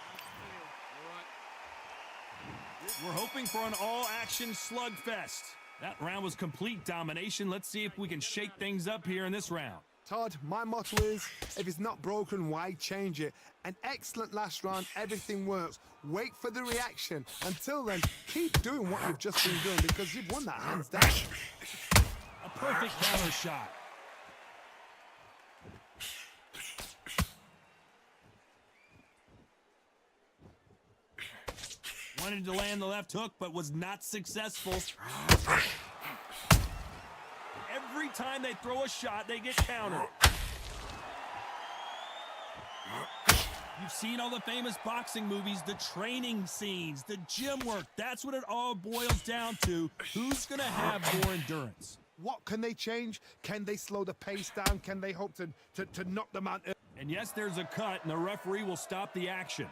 Speaker 2: We're hoping for an all-action slugfest. That round was complete domination. Let's see if we can shake things up here in this round.
Speaker 3: Todd, my motto is, if it's not broken, why change it? An excellent last round, everything works. Wait for the reaction. Until then, keep doing what you've just been doing because you've won that hands down.
Speaker 2: A perfect counter shot. Wanted to land the left hook, but was not successful. Every time they throw a shot, they get countered. You've seen all the famous boxing movies, the training scenes, the gym work. That's what it all boils down to. Who's going to have more endurance?
Speaker 3: What can they change? Can they slow the pace down? Can they hope to knock them out?
Speaker 2: And yes, there's a cut, and the referee will stop the action.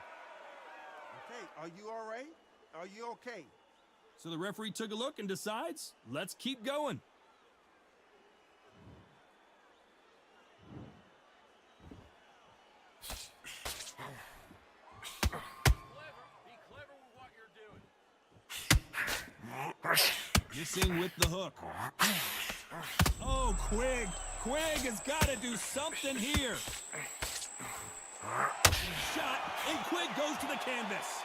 Speaker 7: Okay, are you all right? Are you okay?
Speaker 2: So the referee took a look and decides, let's keep going.
Speaker 5: Be clever with what you're doing.
Speaker 2: Missing with the hook. Oh, Quigg. Quigg has got to do something here. Shot, and Quigg goes to the canvas.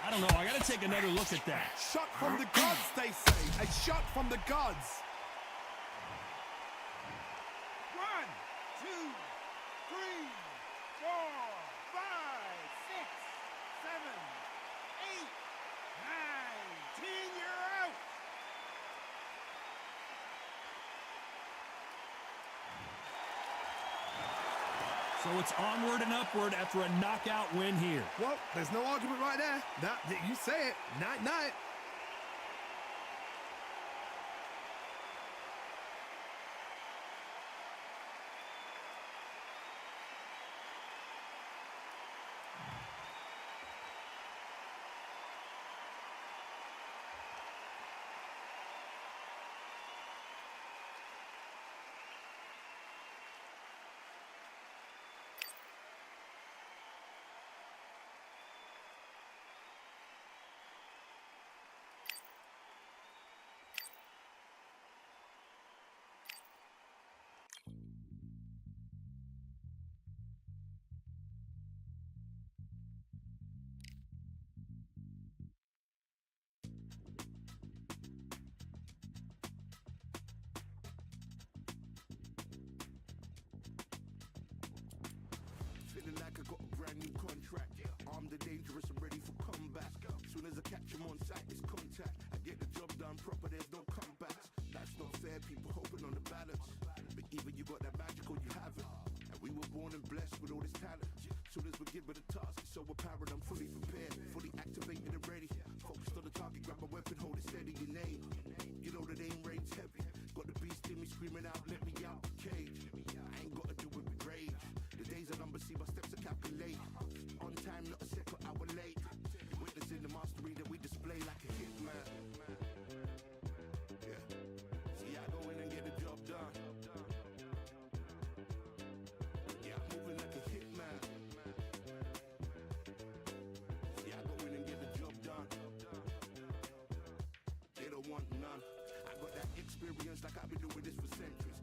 Speaker 2: I don't know. I got to take another look at that.
Speaker 3: Shot from the gods, they say. A shot from the gods.
Speaker 7: 1, 2, 3, 4, 5, 6, 7, 8, 9, 10. You're out.
Speaker 2: So it's onward and upward after a knockout win here.
Speaker 3: Well, there's no argument right there. You say it. Night-night.
Speaker 8: Feeling like I got a brand new contract. Armed and dangerous and ready for combat. Soon as I catch him on sight, it's contact. I get the job done proper, there's no comebacks. That's not fair, people hoping on the balance. But even you got that magical, you haven't. And we were born and blessed with all this talent. Soon as we're given the task, it's so apparent I'm fully prepared, fully activated and ready. Focused on the target, grab my weapon, hold it steady, your name. You know that aim range heavy. Got the beast in me screaming out, let me out the cage. I ain't gotta do it with rage. The days are numbered, see my steps are calculate. On time, not a second hour late. Witnessing the mastery that we display like a hitman. Yeah. See, I go in and get the job done. Yeah, I'm moving like a hitman. See, I go in and get the job done. They don't want none. I got that experience like I've been doing this for centuries.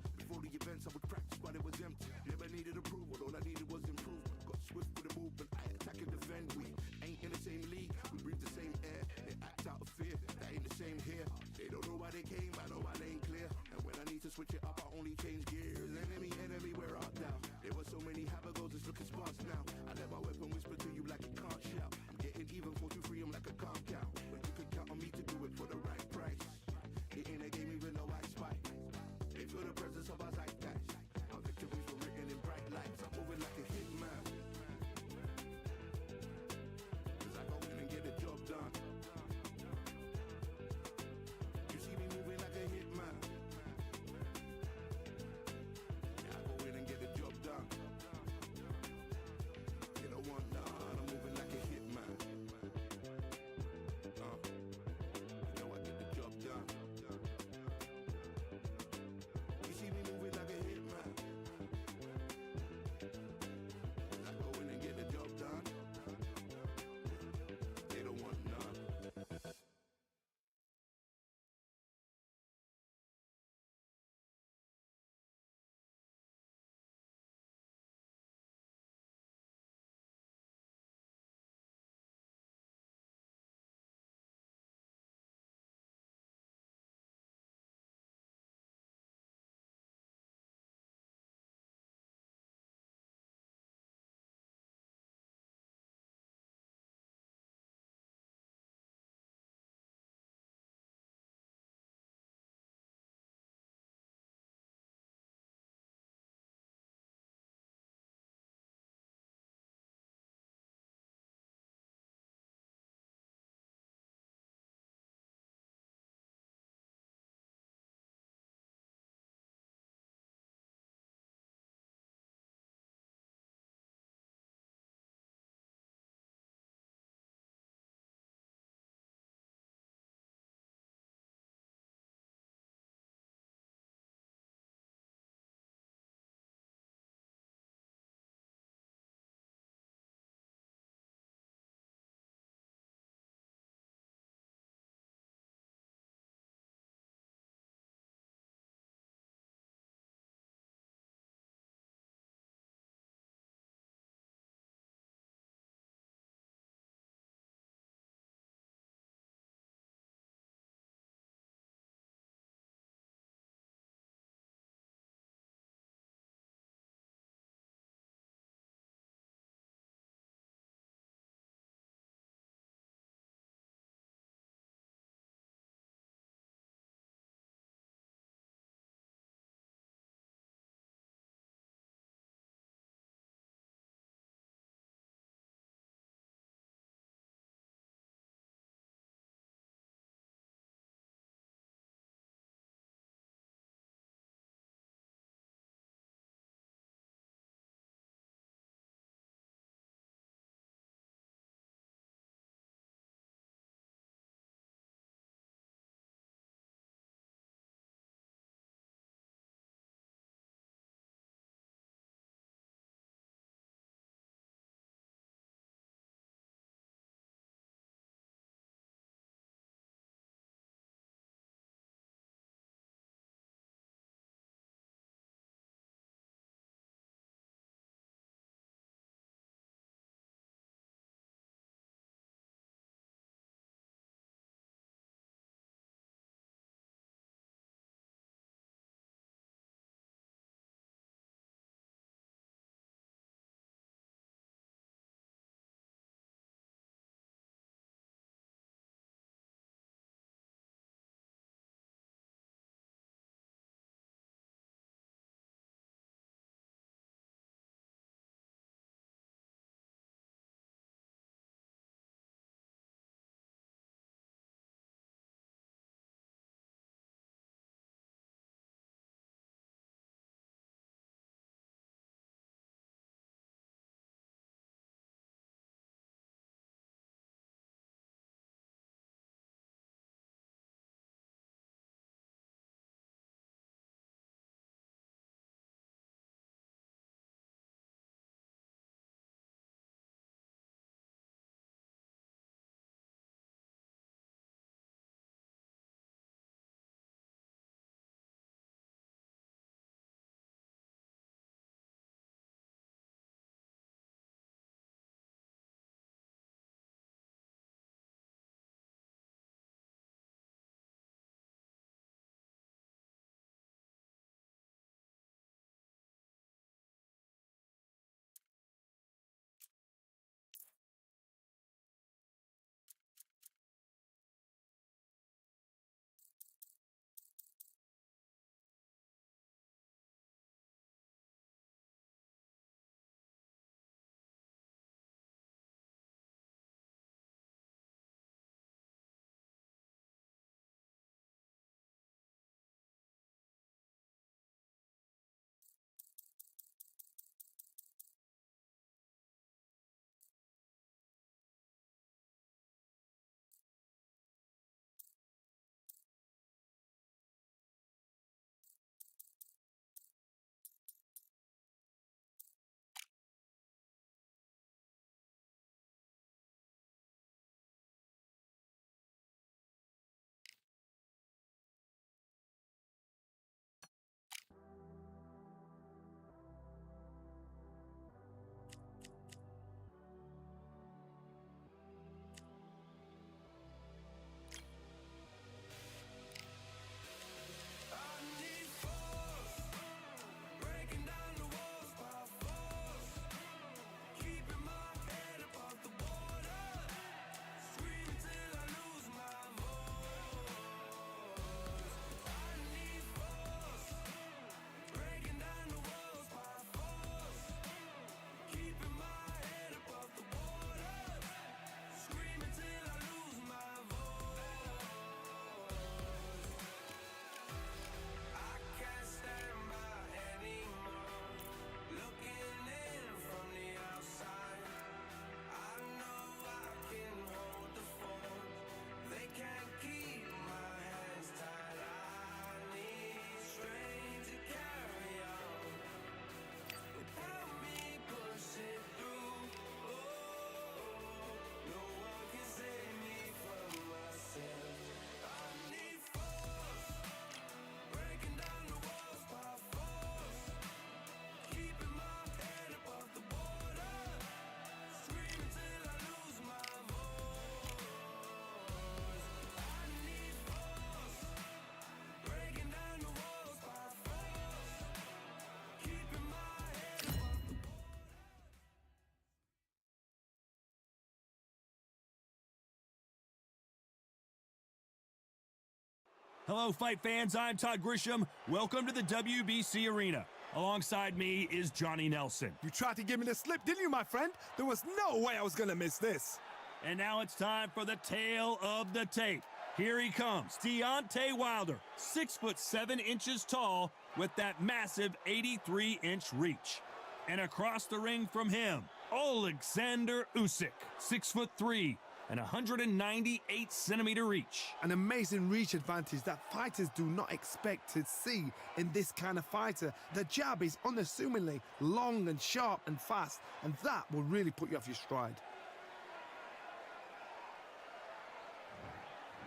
Speaker 2: Hello, fight fans. I'm Todd Grisham. Welcome to the WBC Arena. Alongside me is Johnny Nelson.
Speaker 3: You tried to give me the slip, didn't you, my friend? There was no way I was going to miss this.
Speaker 2: And now it's time for the tale of the tape. Here he comes, Deontay Wilder, 6'7" tall with that massive 83-inch reach. And across the ring from him, Alexander Usyk, 6'3" and 198-centimeter reach.
Speaker 3: An amazing reach advantage that fighters do not expect to see in this kind of fighter. The jab is unassumingly long and sharp and fast, and that will really put you off your stride.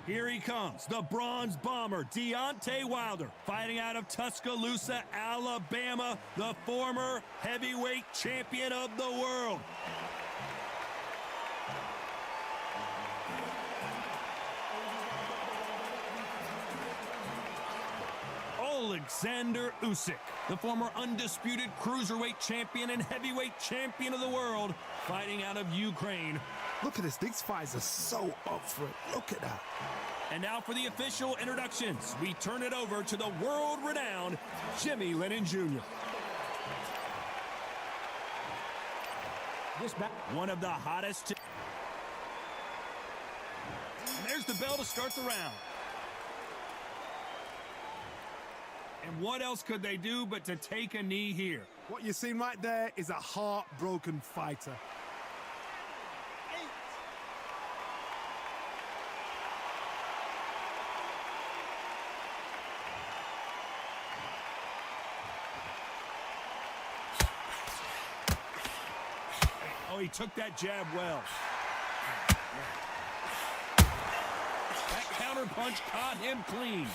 Speaker 2: Here he comes, the bronze bomber, Deontay Wilder, fighting out of Tuscaloosa, Alabama, the former heavyweight champion of the world. Alexander Usyk, the former undisputed cruiserweight champion and heavyweight champion of the world, fighting out of Ukraine.
Speaker 3: Look at this, these fights are so up for it. Look at that.
Speaker 2: And now for the official introductions, we turn it over to the world-renowned Jimmy Lennon Jr. One of the hottest. And there's the bell to start the round. And what else could they do but to take a knee here?
Speaker 3: What you're seeing right there is a heartbroken fighter.
Speaker 2: Oh, he took that jab well. That counter punch caught him clean.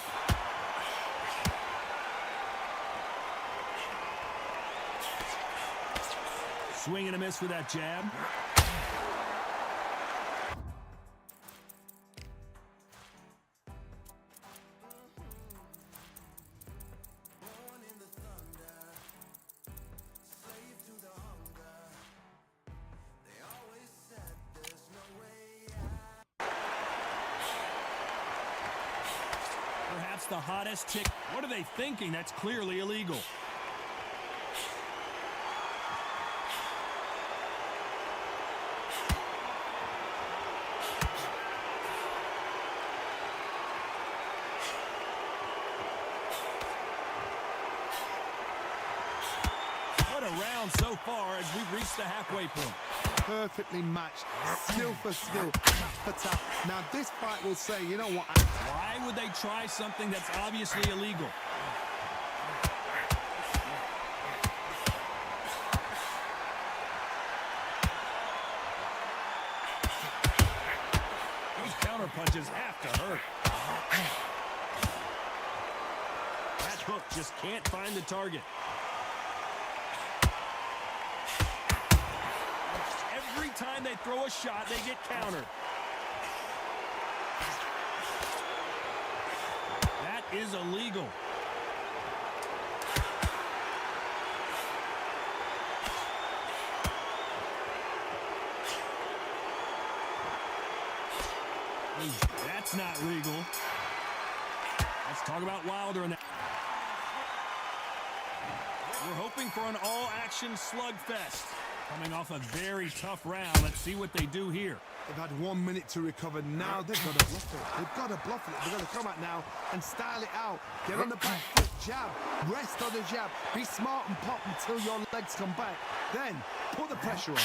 Speaker 2: Swing and a miss for that jab. Perhaps the hottest chick. What are they thinking? That's clearly illegal. Round so far as we've reached the halfway point.
Speaker 3: Perfectly matched, skill for skill, tap for tap. Now this fight will say, you know what?
Speaker 2: Why would they try something that's obviously illegal? These counter punches have to hurt. That hook just can't find the target. Every time they throw a shot, they get countered. That is illegal. That's not legal. Let's talk about Wilder and that. We're hoping for an all-action slugfest. Coming off a very tough round. Let's see what they do here.
Speaker 3: They've had 1 minute to recover. Now they've got to bluff it. They've got to bluff it. They've got to come out now and style it out. Get on the back foot, jab. Rest on the jab. Be smart and pop until your legs come back. Then put the pressure on.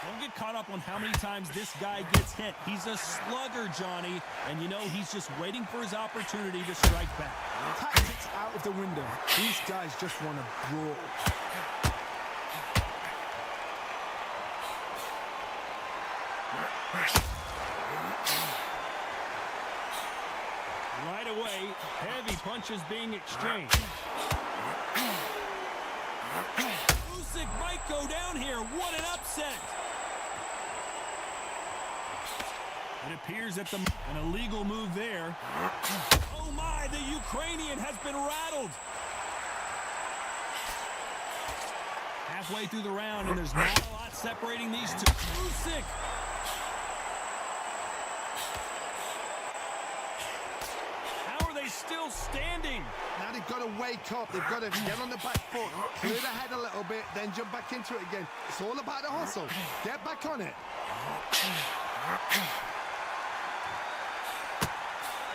Speaker 2: Don't get caught up on how many times this guy gets hit. He's a slugger, Johnny. And you know he's just waiting for his opportunity to strike back.
Speaker 3: Tactics out of the window. These guys just want to brawl.
Speaker 2: Right away, heavy punches being exchanged. Usyk might go down here. What an upset! It appears that an illegal move there. Oh my, the Ukrainian has been rattled. Halfway through the round, and there's not a lot separating these two. Usyk! standing.
Speaker 3: Now they've got to wake up. They've got to get on the back foot, clear the head a little bit, then jump back into it again. It's all about the hustle. Get back on it.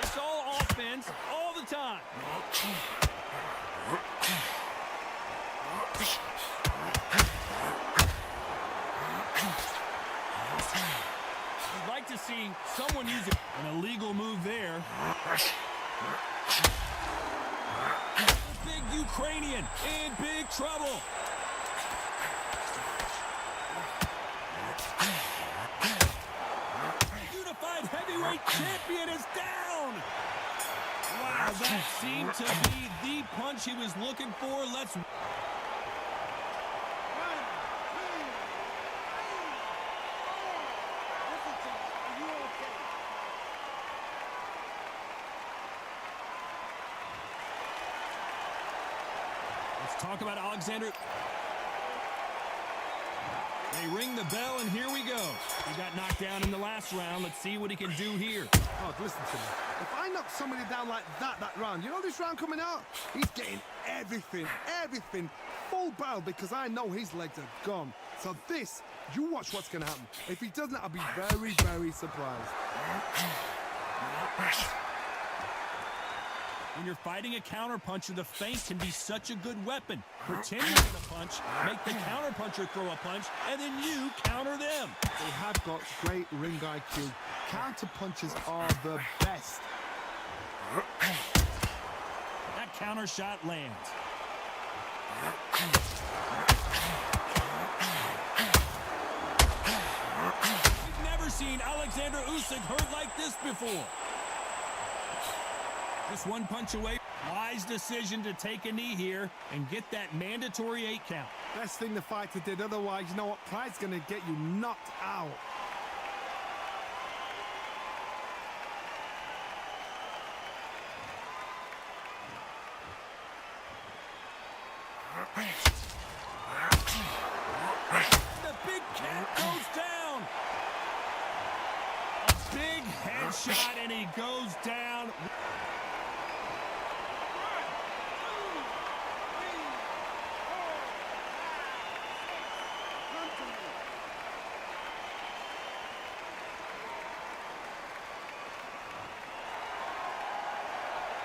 Speaker 2: It's all offense all the time. I'd like to see someone use an illegal move there. The big Ukrainian in big trouble. Unified heavyweight champion is down. Wow, that seemed to be the punch he was looking for. Let's... Let's talk about Alexander. They ring the bell, and here we go. He got knocked down in the last round. Let's see what he can do here.
Speaker 3: Oh, listen to me. If I knock somebody down like that round, you know this round coming out? He's getting everything, full barrel, because I know his legs are gone. So this, you watch what's going to happen. If he doesn't, I'll be very, very surprised.
Speaker 2: When you're fighting a counterpuncher, the feint can be such a good weapon. Pretend you're going to punch, make the counterpuncher throw a punch, and then you counter them.
Speaker 3: They have got great ring IQ. Counter punches are the best.
Speaker 2: That counter shot lands. We've never seen Alexander Usyk hurt like this before. Just one punch away. Wise decision to take a knee here and get that mandatory 8 count.
Speaker 3: Best thing the fighter did, otherwise, you know what? Pride's going to get you knocked out.
Speaker 2: The big cat goes down. A big headshot, and he goes down.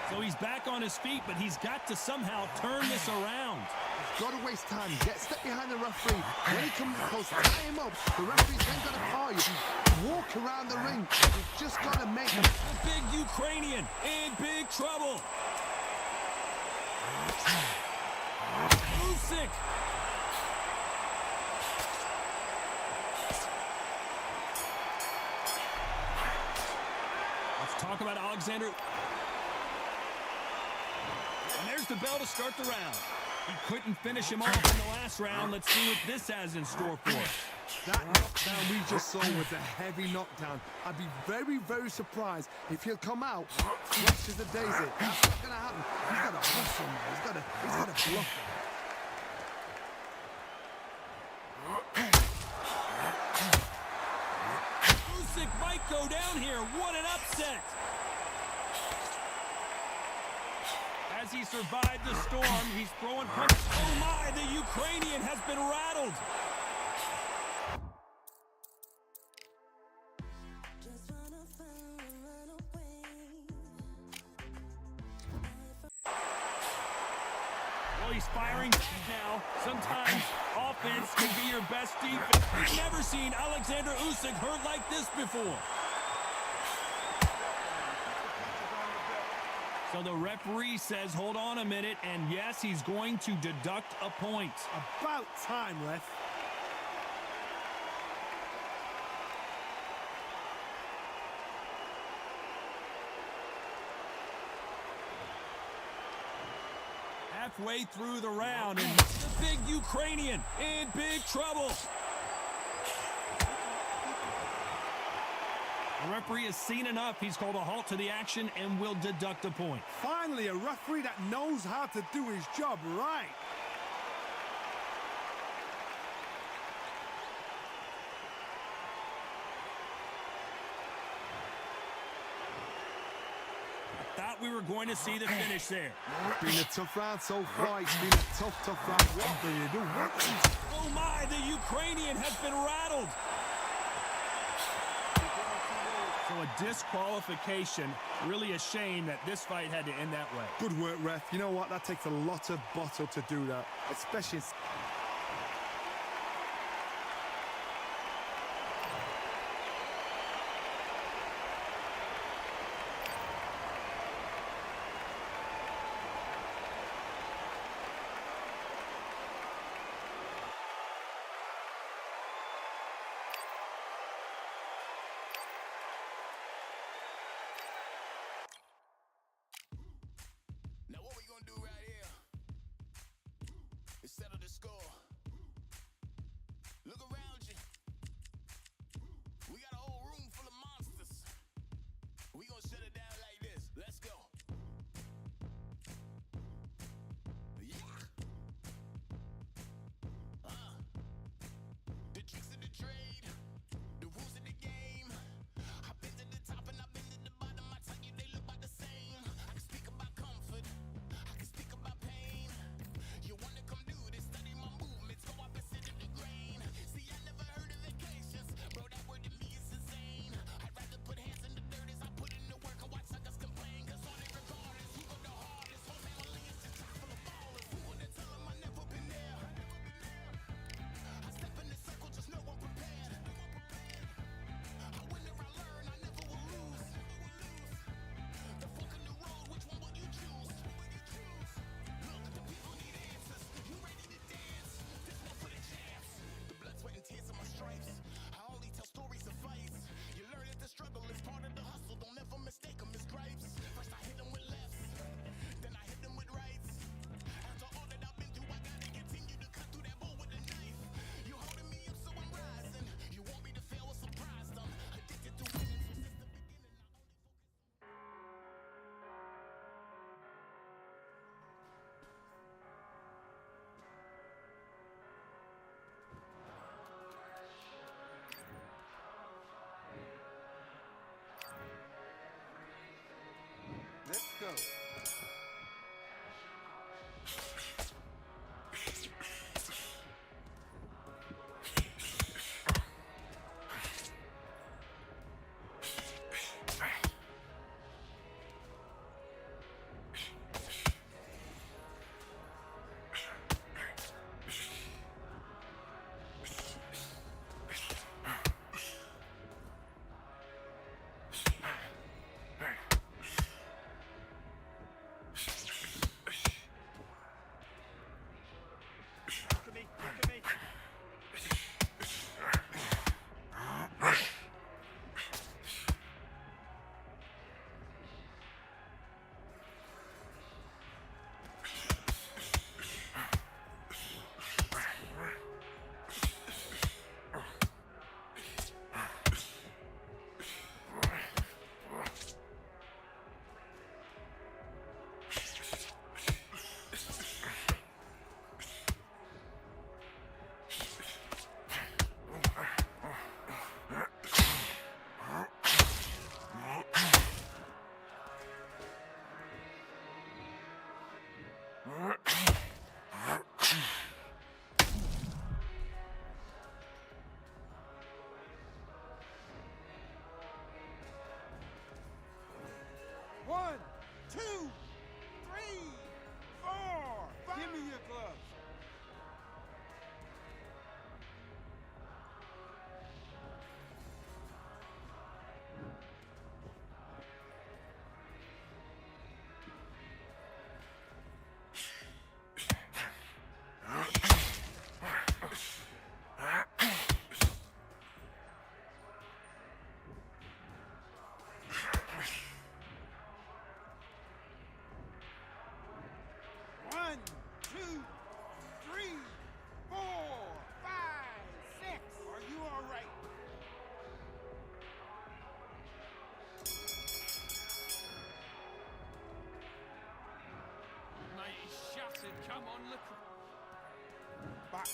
Speaker 2: So he's back on his feet, but he's got to somehow turn this around.
Speaker 3: Got to waste time. Step behind the referee. When he comes close, tie him up. The referee's then got to call you. Walk around the ring. You've just got to make him.
Speaker 2: The big Ukrainian in big trouble. Usyk. Let's talk about Alexander. And there's the bell to start the round. He couldn't finish him off in the last round. Let's see what this has in store for us.
Speaker 3: That knockdown we just saw was a heavy knockdown. I'd be very, very surprised if he'll come out fresh as a daisy. That's not going to happen. He's got to hustle now. He's got to bluff him.
Speaker 2: Usyk might go down here. What an upset. As he survived the storm, he's throwing punches. Oh my, the Ukrainian has been rattled. Well, he's firing now. Sometimes offense can be your best defense. We've never seen Alexander Usyk hurt like this before. So the referee says, hold on a minute, and yes, he's going to deduct a point.
Speaker 3: About time, ref.
Speaker 2: Halfway through the round, and the big Ukrainian in big trouble. The referee has seen enough. He's called a halt to the action and will deduct a point.
Speaker 3: Finally, a referee that knows how to do his job right.
Speaker 2: That we were going to see the finish there.
Speaker 3: Been a tough round so far. It's been a tough round. What do you do?
Speaker 2: Oh my, the Ukrainian has been rattled. So a disqualification. Really a shame that this fight had to end that way.
Speaker 3: Good work, ref. You know what? That takes a lot of bottle to do that, especially.
Speaker 8: Now what we gonna do right here is settle the score. Look around you. We got a whole room full of monsters. We gonna shut it down like this. Let's go. Yeah. The tricks of the trade, the rules of the game. I've been to the top and I've been to the bottom. I tell you they look about the same. I can speak about comfort. I can speak about pain. You wanna come do this? Study my movements. Go opposite of the grain. See, I never heard of vacations. Bro, that word to me is insane. I'd rather put hands in the dirt as I put in the work and watch suckers complain. Cause all they regard is who go the hardest. Whole family is just chock full of ballers. Who would tell them I never been there? I step in the circle, just know I'm prepared. I win or I learn, I never will lose. The fork in the road, which one will you choose? Look, the people need answers. You ready to dance? This one for the champs. The blood, sweat, and tears of my stripes. I only tell stories of fights. You learn that the struggle is part of the hustle. Don't ever mistake them as gripes. First I hit them with lefts, then I hit them with rights. After all that I've been through, I gotta continue to cut through that bull with a knife. You holding me up, so I'm rising. You want me to fail or surprised? I'm addicted to winning, so since the beginning, I only focus.
Speaker 7: Let's go. One, two, three, four, five. Give me your gloves. One, two, three, four, five, six. Are you all right?
Speaker 5: Mate, he's shattered. Come on, look.
Speaker 7: Box.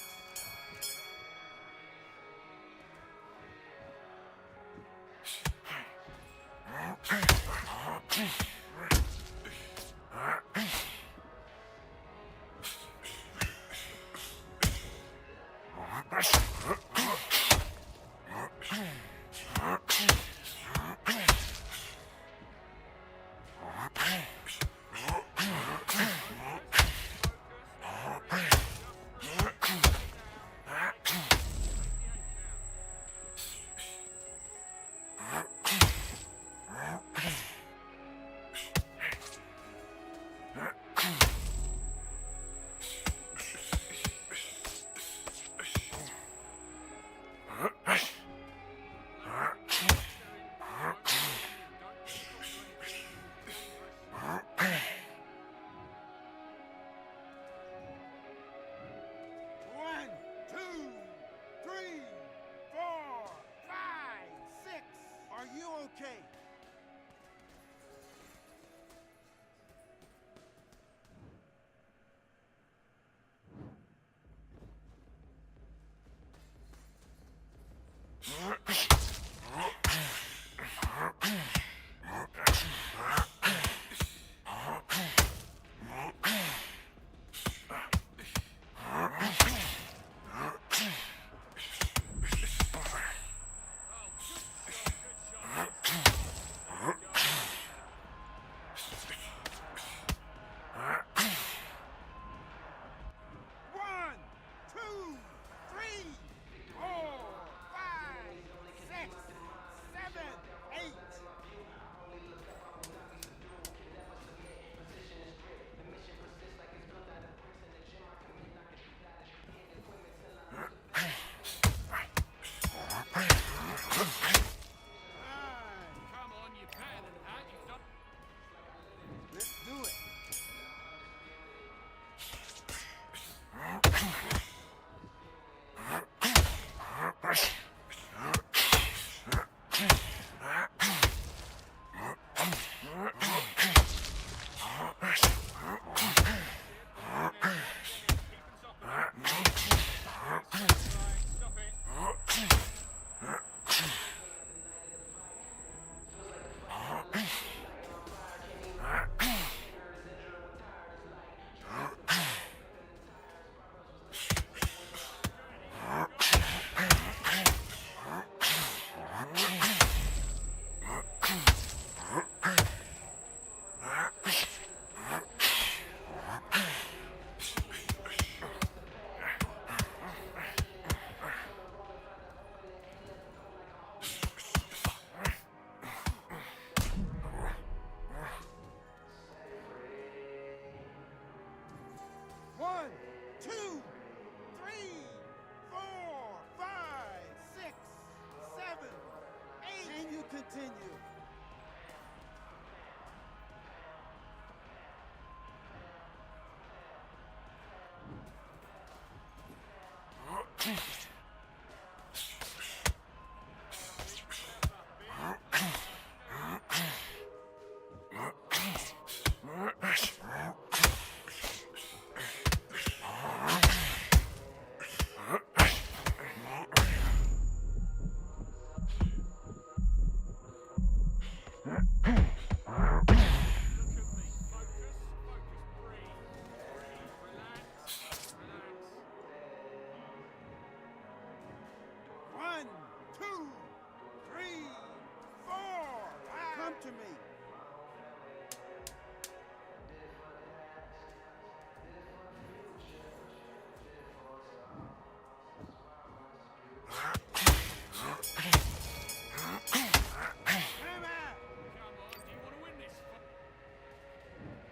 Speaker 7: 1, 2, 3, 4, 5, 6, 7, 8. And you continue. One, two, three, four, five. Come to me. Come on.
Speaker 5: Come on, do you want to win this?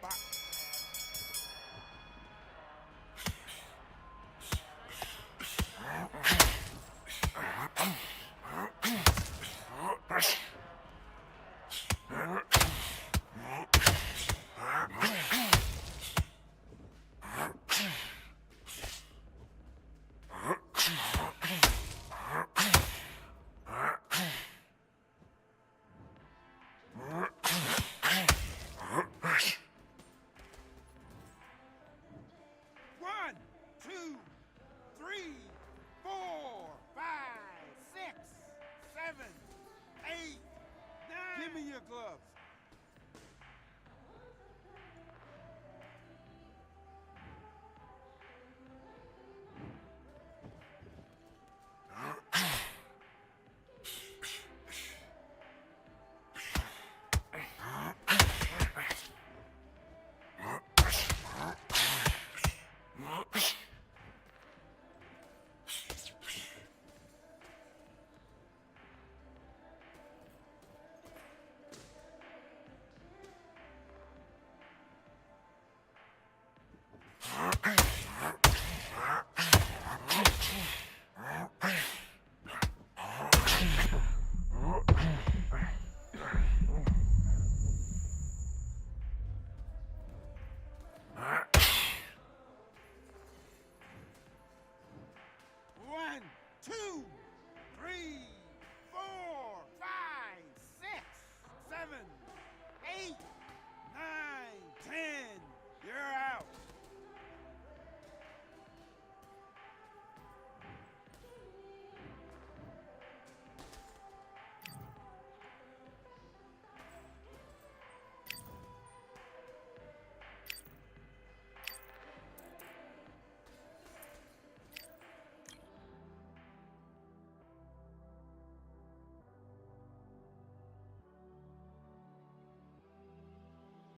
Speaker 7: Back. One, two, three, four, five, 6, 7, 8, 9. Give me your gloves.